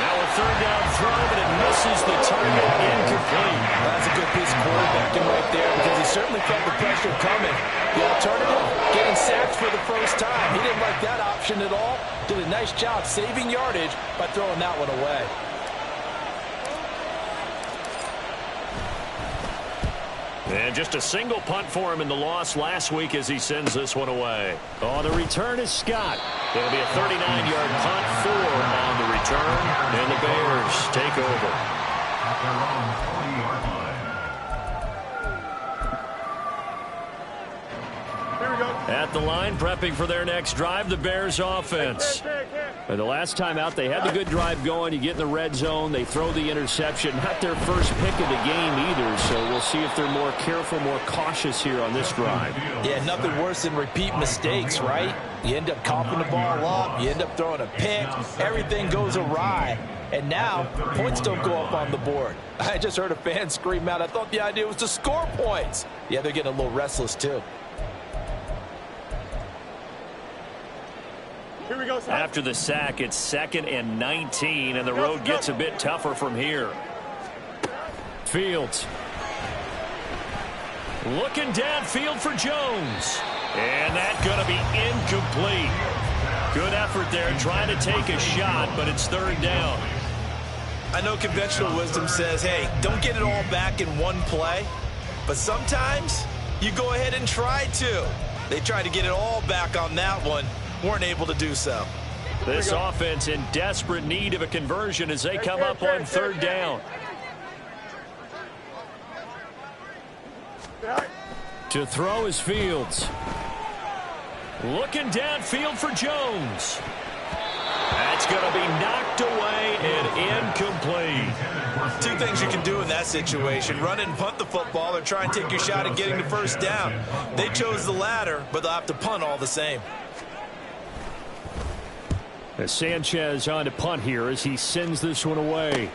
Now a 3rd down throw, but it misses the target, incomplete. That's a good piece of quarterbacking right there because he certainly felt the pressure coming. The alternative, getting sacked for the first time. He didn't like that option at all. Did a nice job saving yardage by throwing that one away. And just a single punt for him in the loss last week as he sends this one away. On the return is Scott. It'll be a 39-yard punt, 4 on the return, and the Bears take over. At their own 40-yard line. At the line, prepping for their next drive, the Bears offense. And the last time out, they had the good drive going. You get in the red zone, they throw the interception. Not their first pick of the game either, so we'll see if they're more careful, more cautious here on this drive. Yeah, nothing worse than repeat mistakes, right? You end up coughing the ball up, you end up throwing a pick, everything goes awry. And now, points don't go up on the board. I just heard a fan scream out, I thought the idea was to score points. Yeah, they're getting a little restless too. Here we go, After the sack, it's 2nd and 19, and the road gets a bit tougher from here. Fields. Looking downfield for Jones. And that's going to be incomplete. Good effort there, trying to take a shot, but it's 3rd down. I know conventional wisdom says, hey, don't get it all back in one play. But sometimes you go ahead and try to. They tried to get it all back on that one. Weren't able to do so. This offense in desperate need of a conversion as they come up on 3rd down. To throw is Fields. Looking downfield for Jones. That's going to be knocked away and incomplete. 2 things you can do in that situation. Run and punt the football or try and take your shot at getting the first down. They chose the latter, but they'll have to punt all the same. As Sanchez on to punt here as he sends this one away.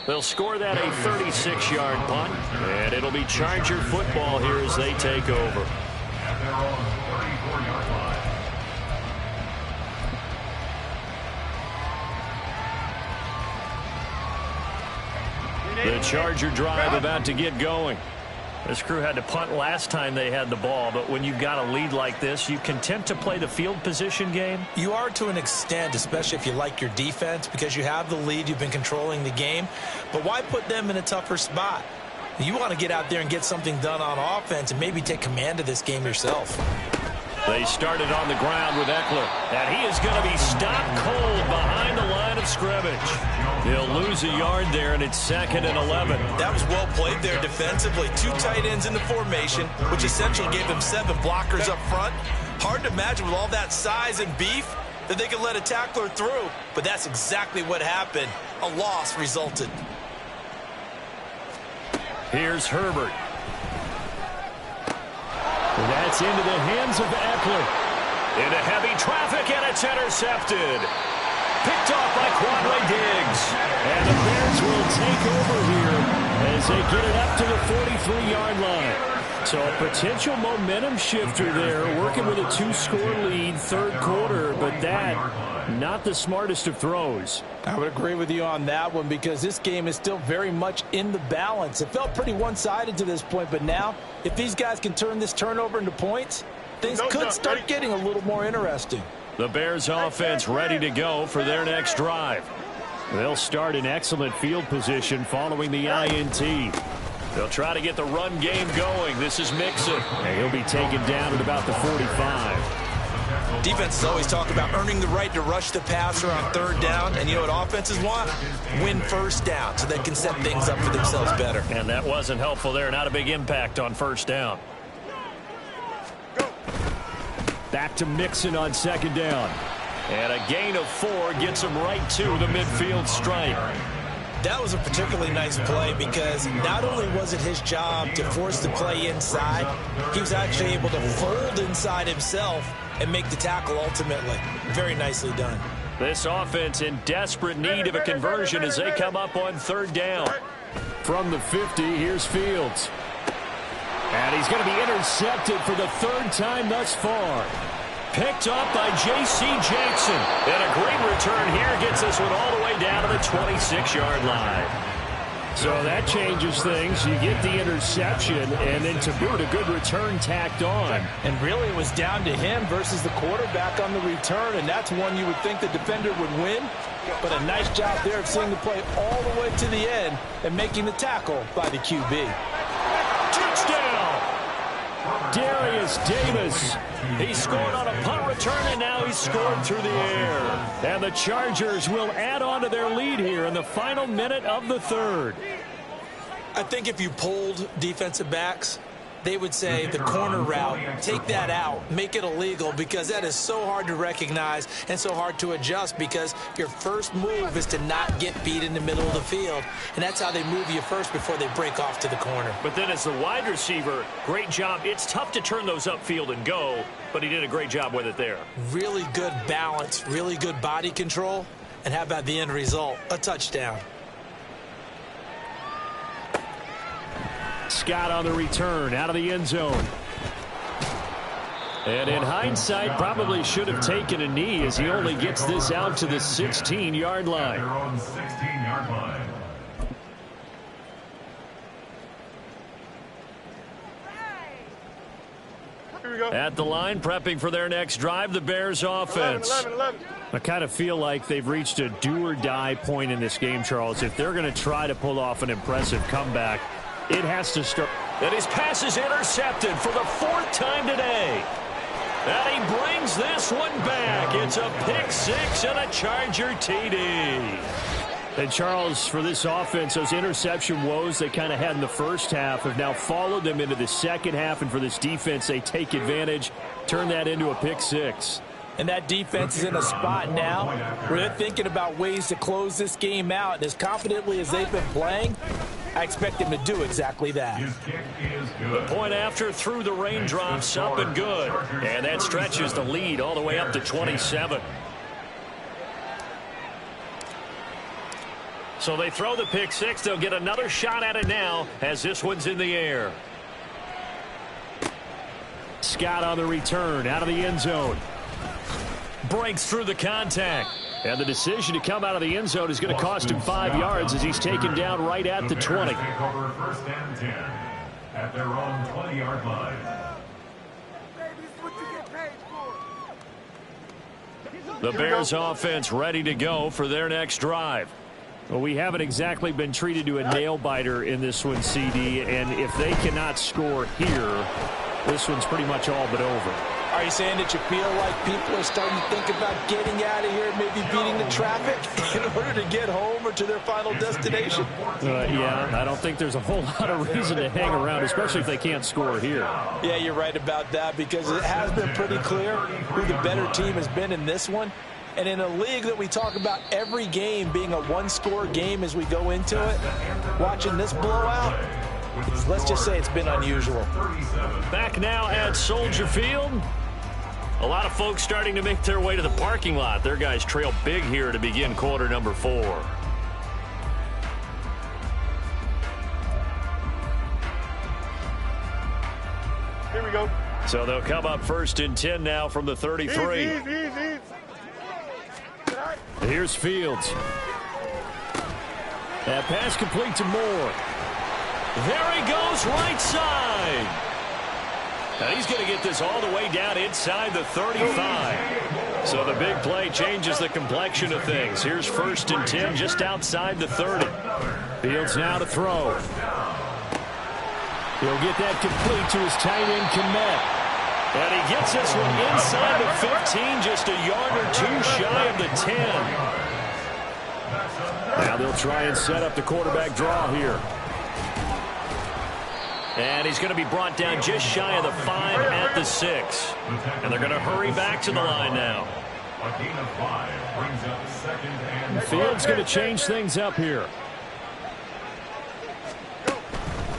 They'll score that a 36-yard punt, and it'll be Charger football here as they take over. At their own 34-yard line. The Charger drive about to get going. This crew had to punt last time they had the ball, but when you've got a lead like this, you content to play the field position game? You are to an extent, especially if you like your defense, because you have the lead, you've been controlling the game. But why put them in a tougher spot? You want to get out there and get something done on offense and maybe take command of this game yourself. They started on the ground with Eckler, and he is going to be stopped cold behind the line of scrimmage. They'll lose a yard there, and it's 2nd and 11. That was well played there defensively. 2 tight ends in the formation, which essentially gave them 7 blockers up front. Hard to imagine with all that size and beef that they could let a tackler through, but that's exactly what happened. A loss resulted. Here's Herbert. That's into the hands of Eckler. Into heavy traffic, and it's intercepted. Picked off by Quadway Diggs. And the Bears will take over here as they get it up to the 43-yard line. So a potential momentum shifter there, working with a 2-score lead, 3rd quarter, but that, not the smartest of throws. I would agree with you on that one because this game is still very much in the balance. It felt pretty one-sided to this point, but now, if these guys can turn this turnover into points, things could start getting a little more interesting. The Bears offense ready to go for their next drive. They'll start in excellent field position following the INT. They'll try to get the run game going. This is Mixon. And he'll be taken down at about the 45. Defenses always talk about earning the right to rush the passer on third down. And you know what offenses want? Win first down so they can set things up for themselves better. And that wasn't helpful there. Not a big impact on first down. Back to Mixon on second down. And a gain of 4 gets him right to the midfield stripe. That was a particularly nice play because not only was it his job to force the play inside, he was actually able to fold inside himself and make the tackle ultimately. Very nicely done. This offense in desperate need of a conversion as they come up on third down. From the 50, here's Fields. And he's going to be intercepted for the third time thus far. Picked up by J.C. Jackson. And a great return here gets this one all the way down to the 26-yard line. So that changes things. You get the interception, and then to boot, a good return tacked on. And really it was down to him versus the quarterback on the return, and that's one you would think the defender would win. But a nice job there of seeing the play all the way to the end and making the tackle by the QB. Touchdown! Darius Davis. He scored on a punt return, and now he's scored through the air. And the Chargers will add on to their lead here in the final minute of the third. I think if you polled defensive backs, they would say the corner route, take that out, make it illegal, because that is so hard to recognize and so hard to adjust because your first move is to not get beat in the middle of the field. And that's how they move you first before they break off to the corner. But then as the wide receiver, great job. It's tough to turn those upfield and go, but he did a great job with it there. Really good balance, really good body control. And how about the end result? A touchdown. Scott on the return out of the end zone. And in hindsight, probably should have taken a knee as he only gets this out to the 16-yard line. Their own 16-yard line. Here we go. At the line, prepping for their next drive, the Bears offense. 11. I kind of feel like they've reached a do-or-die point in this game, Charles. If they're going to try to pull off an impressive comeback, it has to start. And his pass is intercepted for the 4th time today. And he brings this one back. It's a pick 6 and a Charger TD. And Charles, for this offense, those interception woes they kind of had in the first half have now followed them into the second half. And for this defense, they take advantage, turn that into a pick 6. And that defense is in a spot now where they're thinking about ways to close this game out. And as confidently as they've been playing, I expect them to do exactly that. His kick is good. The point after through the raindrops, up and good. And that stretches the lead all the way up to 27. So they throw the pick 6. They'll get another shot at it now as this one's in the air. Scott on the return out of the end zone. Breaks through the contact. And the decision to come out of the end zone is going to cost him 5 yards as he's taken down right at the 20. Take over 1st and 10 at their own 20-yard line. The Bears offense ready to go for their next drive. Well, we haven't exactly been treated to a nail-biter in this one, CD, and if they cannot score here, this one's pretty much all but over. Are you saying that you feel like people are starting to think about getting out of here, maybe beating the traffic in order to get home or to their final destination? Yeah, I don't think there's a whole lot of reason to hang around, especially if they can't score here. Yeah, you're right about that because it has been pretty clear who the better team has been in this one. And in a league that we talk about every game being a one-score game as we go into it, watching this blowout, let's just say it's been unusual. Back now at Soldier Field. A lot of folks starting to make their way to the parking lot. Their guys trail big here to begin quarter number 4. Here we go. So they'll come up 1st and 10 now from the 33. Easy. Here's Fields. That pass complete to Moore. There he goes, right side. And he's going to get this all the way down inside the 35. So the big play changes the complexion of things. Here's 1st and 10 just outside the 30. Fields now to throw. He'll get that complete to his tight end, Komet. And he gets this one inside the 15, just a yard or two shy of the 10. Now they'll try and set up the quarterback draw here. And he's going to be brought down just shy of the 5 at the 6. And they're going to hurry back to the line now. A gain of 5 brings up second and Fields going to change things up here.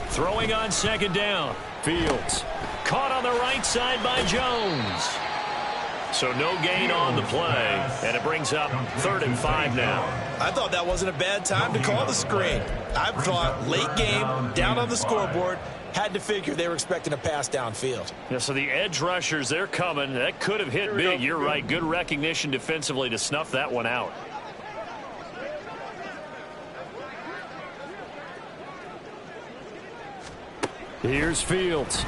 Throwing on second down. Fields caught on the right side by Jones. So no gain on the play, and it brings up 3rd and 5 now. I thought that wasn't a bad time to call the screen. I thought late game, down on the scoreboard, had to figure they were expecting a pass downfield. Yeah, so the edge rushers, they're coming. That could have hit big. You're right. Good recognition defensively to snuff that one out. Here's Fields.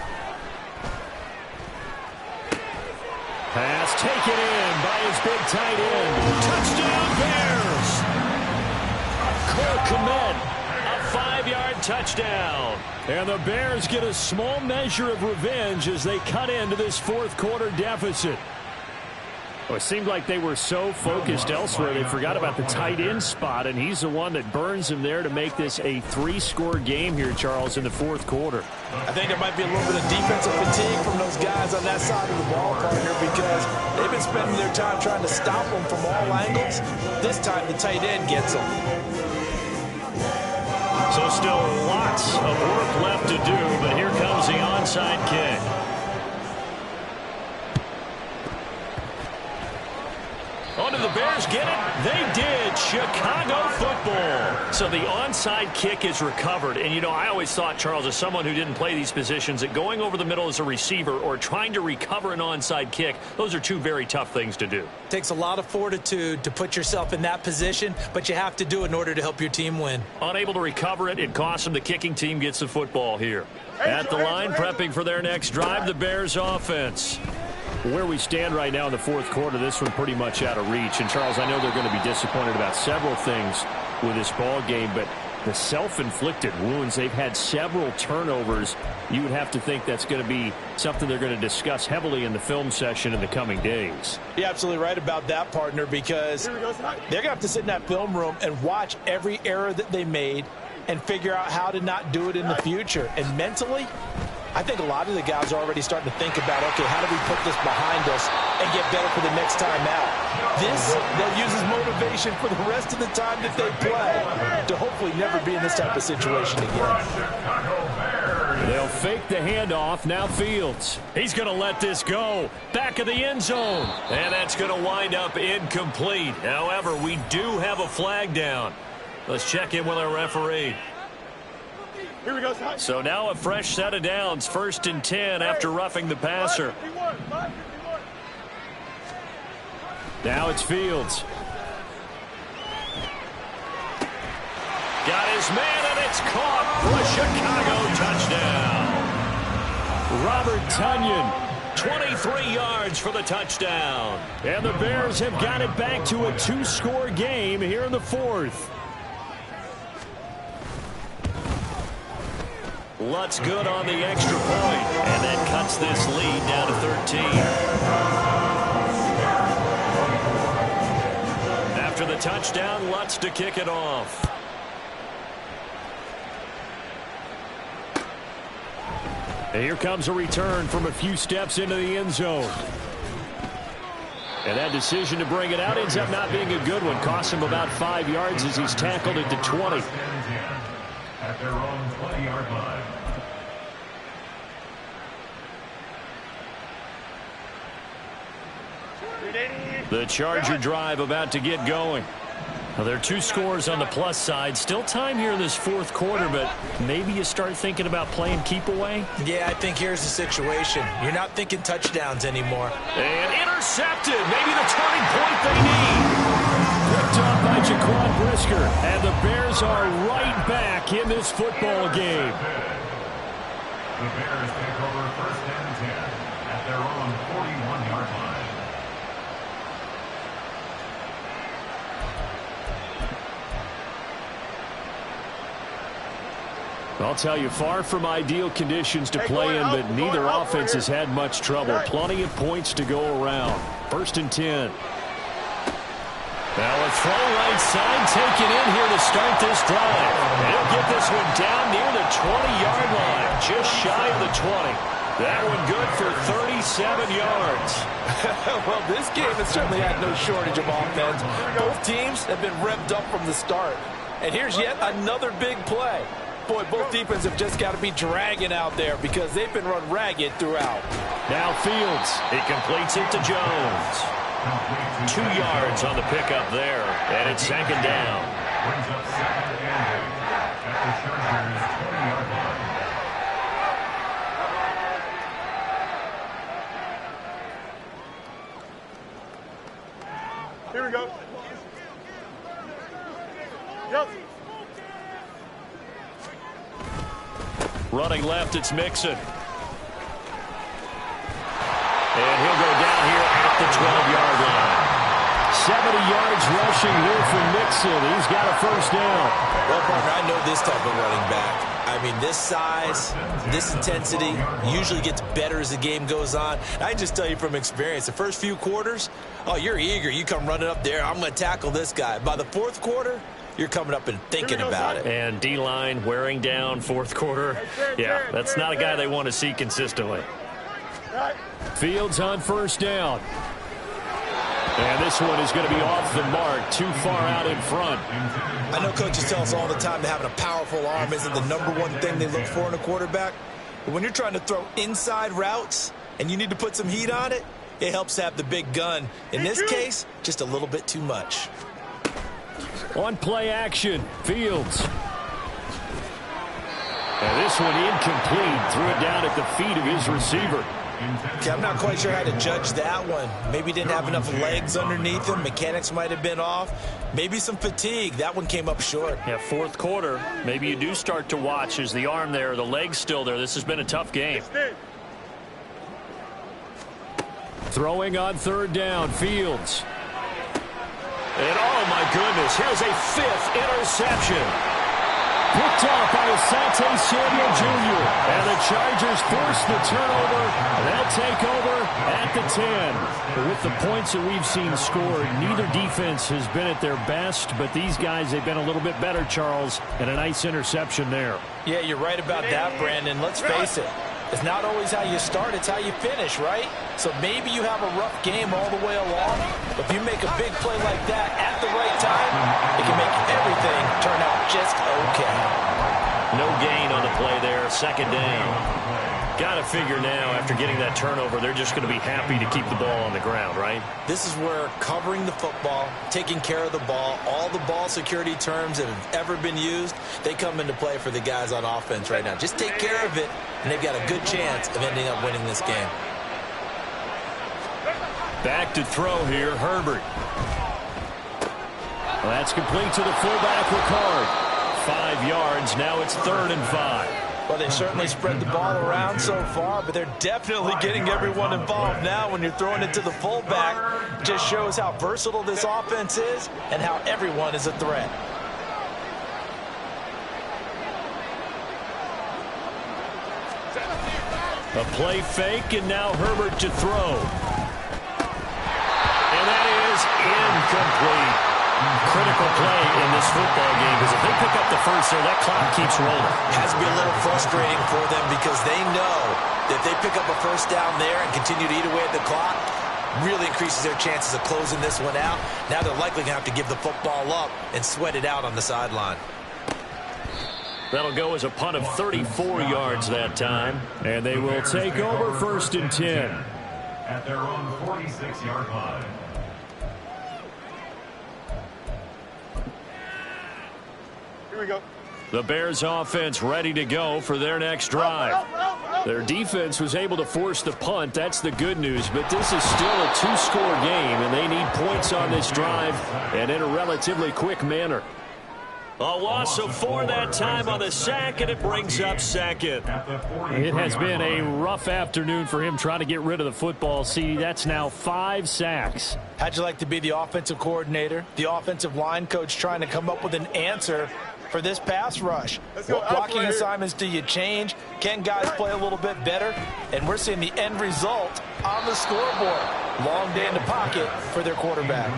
Pass taken in by his big tight end. Touchdown, Bears! Cole Komet, a 5-yard touchdown. And the Bears get a small measure of revenge as they cut into this 4th quarter deficit. Well, it seemed like they were so focused elsewhere they forgot about the tight end spot, and he's the one that burns them there to make this a 3-score game here, Charles, in the 4th quarter. I think there might be a little bit of defensive fatigue from those guys on that side of the ball, partner, because they've been spending their time trying to stop them from all angles. This time the tight end gets them. So still lots of work left to do, but here comes the onside kick. Oh, did the Bears get it? They did. Chicago football. So the onside kick is recovered. And, you know, I always thought, Charles, as someone who didn't play these positions, that going over the middle as a receiver or trying to recover an onside kick, those are two very tough things to do. It takes a lot of fortitude to put yourself in that position, but you have to do it in order to help your team win. Unable to recover it, it costs them. The kicking team gets the football here. At the line, prepping for their next drive, the Bears offense. Where we stand right now in the 4th quarter, this one pretty much out of reach. And, Charles, I know they're going to be disappointed about several things with this ball game, but the self-inflicted wounds, they've had several turnovers. You would have to think that's going to be something they're going to discuss heavily in the film session in the coming days. You're absolutely right about that, partner, because they're going to have to sit in that film room and watch every error that they made and figure out how to not do it in the future. And mentally, I think a lot of the guys are already starting to think about, okay, how do we put this behind us and get better for the next time out? This, that uses motivation for the rest of the time that they play to hopefully never be in this type of situation again. They'll fake the handoff. Now Fields. He's going to let this go. Back of the end zone. And that's going to wind up incomplete. However, we do have a flag down. Let's check in with our referee. Here we go. So now a fresh set of downs. 1st and 10 after roughing the passer. Now it's Fields. Got his man, and it's caught for a Chicago touchdown. Robert Tonyan, 23 yards for the touchdown. And the Bears have got it back to a 2-score game here in the 4th. Lutz good on the extra point, and that cuts this lead down to 13. After the touchdown, Lutz to kick it off. And here comes a return from a few steps into the end zone. And that decision to bring it out ends up not being a good one. Costs him about 5 yards as he's tackled it to 20. At their own 20-yard line. The Charger drive about to get going. Now, there are 2 scores on the plus side. Still time here in this 4th quarter, but maybe you start thinking about playing keep away. Yeah, I think here's the situation. You're not thinking touchdowns anymore. And intercepted. Maybe the turning point they need. Picked up by Jaquan Brisker. And the Bears are right back in this football game. The Bears take over 1st and 10 at their own 41-yard line. I'll tell you, far from ideal conditions to play in, but neither offense has had much trouble. Plenty of points to go around. 1st and 10. Now a throw right side taken in here to start this drive. And he'll get this one down near the 20-yard line, just shy of the 20. That one good for 37 yards. Well, this game has certainly had no shortage of offense. Both teams have been revved up from the start. And here's yet another big play. Boy, both defenses have just got to be dragging out there because they've been run ragged throughout. Now Fields. He completes it to Jones. 2 yards on the pickup there, and it's 2nd down. Brings up 2nd and 8 at the Chargers' 20-yard line. Here we go. Yep. Running left, it's Mixon. And he'll go down here at the 12-yard line. 70 yards rushing here for Mixon. He's got a 1st down. Well, partner, I know this type of running back. I mean, this size, this intensity usually gets better as the game goes on. I can just tell you from experience, the first few quarters, oh, you're eager. You come running up there, I'm going to tackle this guy. By the 4th quarter, you're coming up and thinking about it. And D-line wearing down 4th quarter. Yeah, that's not a guy they want to see consistently. Fields on 1st down. And this one is going to be off the mark, too far out in front. I know coaches tell us all the time that having a powerful arm isn't the #1 thing they look for in a quarterback. But when you're trying to throw inside routes and you need to put some heat on it, it helps to have the big gun. In this case, just a little bit too much. On play action, Fields. And this one incomplete. Threw it down at the feet of his receiver. Okay, I'm not quite sure how to judge that one. Maybe didn't have enough legs underneath him. Mechanics might have been off. Maybe some fatigue. That one came up short. Yeah, 4th quarter. Maybe you do start to watch. Is the arm there, the leg's still there? This has been a tough game. Throwing on 3rd down, Fields. And oh my goodness, here's a 5th interception. Picked off by Asante Samuel Jr. And the Chargers force the turnover. They'll take over at the 10. But with the points that we've seen scored, neither defense has been at their best, but these guys, they've been a little bit better, Charles, and a nice interception there. Yeah, you're right about that, Brandon. Let's face it. It's not always how you start, it's how you finish, right? So maybe you have a rough game all the way along, but if you make a big play like that at the right time, it can make everything turn out just okay. No gain on the play there, 2nd down. Got to figure now, after getting that turnover, they're just going to be happy to keep the ball on the ground, right? This is where covering the football, taking care of the ball, all the ball security terms that have ever been used, they come into play for the guys on offense right now. Just take care of it, and they've got a good chance of ending up winning this game. Back to throw here, Herbert. Well, that's complete to the fullback, Ricard. 5 yards, now it's 3rd and 5. Well, they certainly spread the ball around so far, but they're definitely getting everyone involved now when you're throwing it to the fullback. Just shows how versatile this offense is and how everyone is a threat. A play fake, and now Herbert to throw. And that is incomplete. Critical play in this football game, because if they pick up the 1st there, that clock keeps rolling. It has to be a little frustrating for them because they know that if they pick up a 1st down there and continue to eat away at the clock, really increases their chances of closing this one out. Now they're likely going to have to give the football up and sweat it out on the sideline. That'll go as a punt of 34 yards that time, and they will take over 1st and 10. At their own 46-yard line. Here we go. The Bears offense ready to go for their next drive. Their defense was able to force the punt. That's the good news, but this is still a 2-score game, and they need points on this drive and in a relatively quick manner. A loss of 4 that time on the sack, and it brings up 2nd. It has been a rough afternoon for him trying to get rid of the football. See, that's now 5 sacks. How'd you like to be the offensive coordinator, the offensive line coach trying to come up with an answer for this pass rush. Let's go What blocking right assignments do you change? Can guys play a little bit better? And we're seeing the end result on the scoreboard. Long day in the pocket for their quarterback.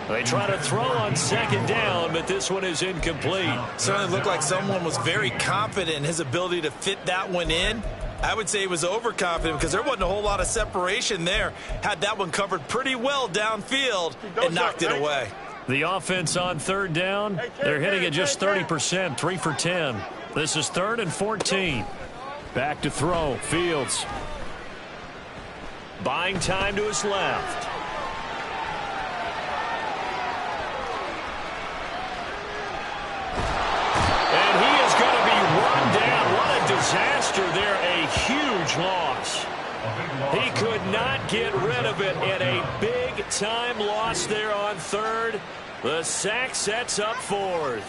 They try to throw on second down, but this one is incomplete. Certainly looked like someone was very confident in his ability to fit that one in. I would say he was overconfident because there wasn't a whole lot of separation there. Had that one covered pretty well downfield and knocked it away. The offense on third down, they're hitting at just 30%, 3 for 10. This is 3rd and 14. Back to throw, Fields. Buying time to his left. And he is going to be run down. What a disaster there, a huge loss. He could not get rid of it, and a big-time loss there on third. The sack sets up 4th.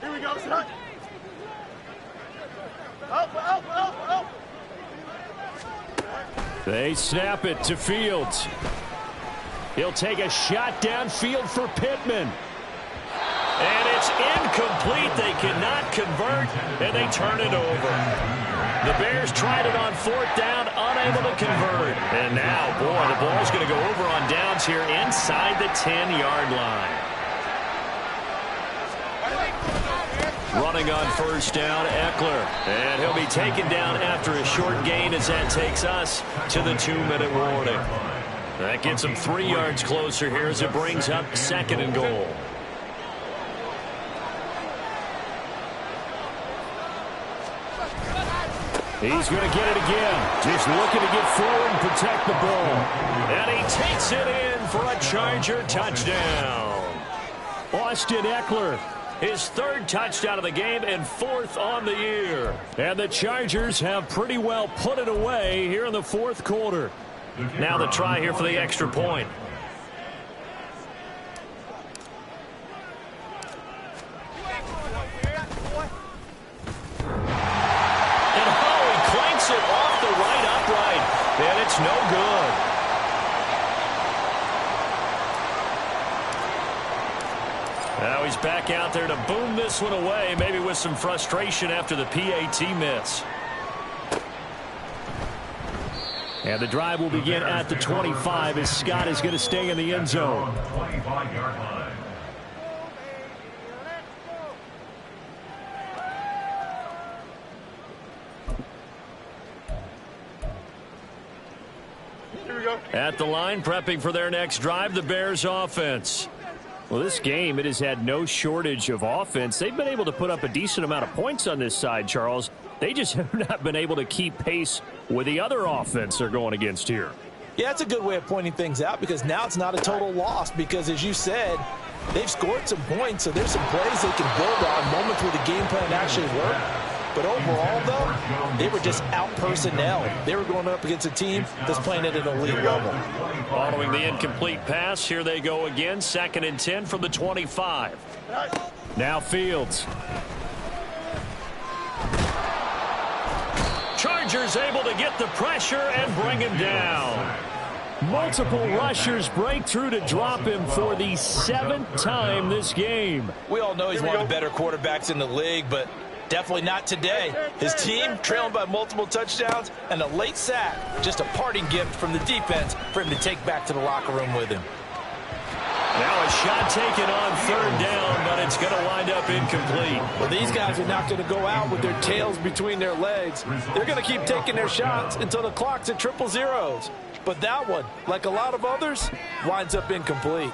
Here we go, son. Up. They snap it to Fields. He'll take a shot downfield for Pittman. And it's incomplete. They cannot convert, and they turn it over. The Bears tried it on 4th down, unable to convert. And now, boy, the ball's going to go over on downs here inside the 10-yard line. Running on 1st down, Eckler. And he'll be taken down after a short gain as that takes us to the 2-minute warning. That gets him 3 yards closer here as it brings up 2nd and goal. He's going to get it again. Just looking to get forward and protect the ball. And he takes it in for a Charger touchdown. Austin Eckler, his 3rd touchdown of the game and 4th on the year. And the Chargers have pretty well put it away here in the 4th quarter. Now the try here for the extra point. It off the right upright, and it's no good. Now he's back out there to boom this one away, maybe with some frustration after the PAT miss. And the drive will begin at the 25 as Scott is going to stay in the end zone. 25-yard line. At the line, prepping for their next drive, the Bears offense. Well, this game, it has had no shortage of offense. They've been able to put up a decent amount of points on this side, Charles. They just have not been able to keep pace with the other offense they're going against here. Yeah, it's a good way of pointing things out because now it's not a total loss because, as you said, they've scored some points, so there's some plays they can build on, moments where the game plan actually worked. But overall, though, they were just out-personnel. They were going up against a team that's playing at an elite level. Following the incomplete pass, here they go again. 2nd and 10 from the 25. Now Fields. Chargers able to get the pressure and bring him down. Multiple rushers break through to drop him for the 7th time this game. We all know he's one of the better quarterbacks in the league, but definitely not today. His team trailing by multiple touchdowns and a late sack. Just a parting gift from the defense for him to take back to the locker room with him. Now a shot taken on 3rd down, but it's going to wind up incomplete. Well, these guys are not going to go out with their tails between their legs. They're going to keep taking their shots until the clock's at 000. But that one, like a lot of others, winds up incomplete.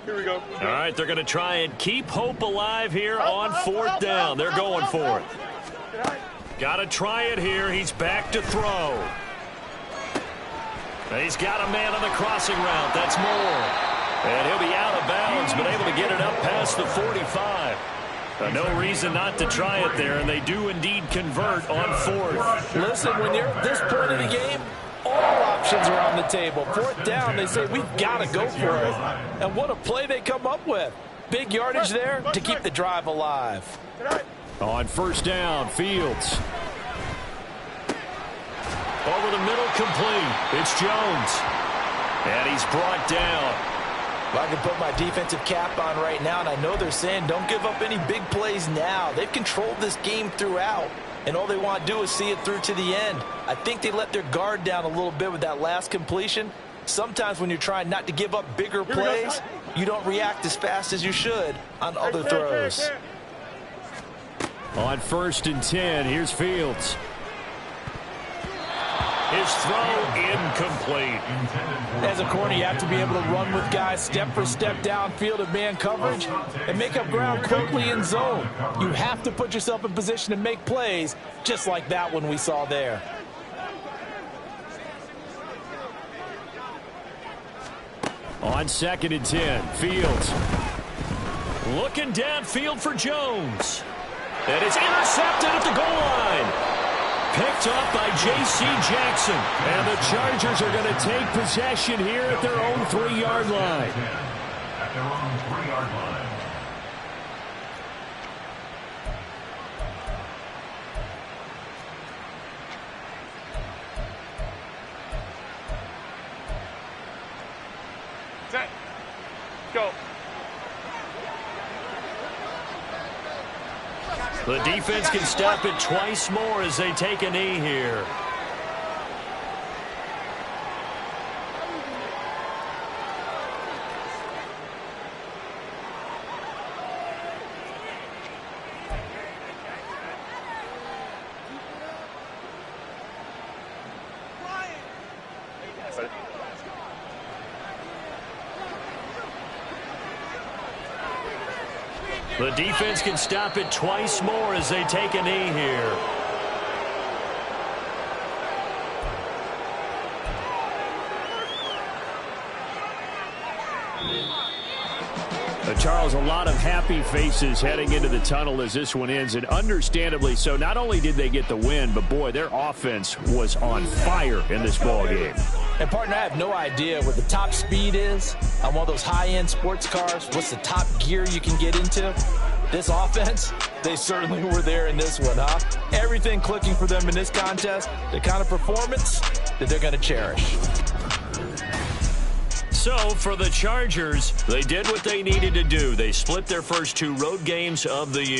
Here we go. All right, they're going to try and keep hope alive here on 4th down. They're going for it. Got to try it here. He's back to throw. He's got a man on the crossing route. That's Moore. And he'll be out of bounds, but able to get it up past the 45. No reason not to try it there, and they do indeed convert on 4th. Listen, when you're at this point in the game, all options options are on the table. Fourth down, they say, we've got to go for it. And what a play they come up with. Big yardage there to keep the drive alive. On first down, Fields. Over the middle, complete. It's Jones. And he's brought down. I can put my defensive cap on right now, and I know they're saying don't give up any big plays now. They've controlled this game throughout, and all they want to do is see it through to the end. I think they let their guard down a little bit with that last completion. Sometimes when you're trying not to give up bigger plays, you don't react as fast as you should on other throws. On first and 10, here's Fields. His throw incomplete. As a corner, you have to be able to run with guys step for step downfield of man coverage and make up ground quickly in zone. You have to put yourself in position to make plays just like that one we saw there. On second and 10, Fields. Looking downfield for Jones. And it's intercepted at the goal line. Picked up by J.C. Jackson. And the Chargers are going to take possession here at their own 3-yard line. At their own 3-yard line. Set. Go. The defense can stop it twice more as they take a knee here. The defense can stop it twice more as they take a knee here. Charles, a lot of happy faces heading into the tunnel as this one ends, and understandably so. Not only did they get the win, but boy, their offense was on fire in this ball game. And partner, I have no idea what the top speed is on one of those high-end sports cars. What's the top gear you can get into? This offense, they certainly were there in this one, huh? Everything clicking for them in this contest, the kind of performance that they're going to cherish. So, for the Chargers, they did what they needed to do. They split their first 2 road games of the year.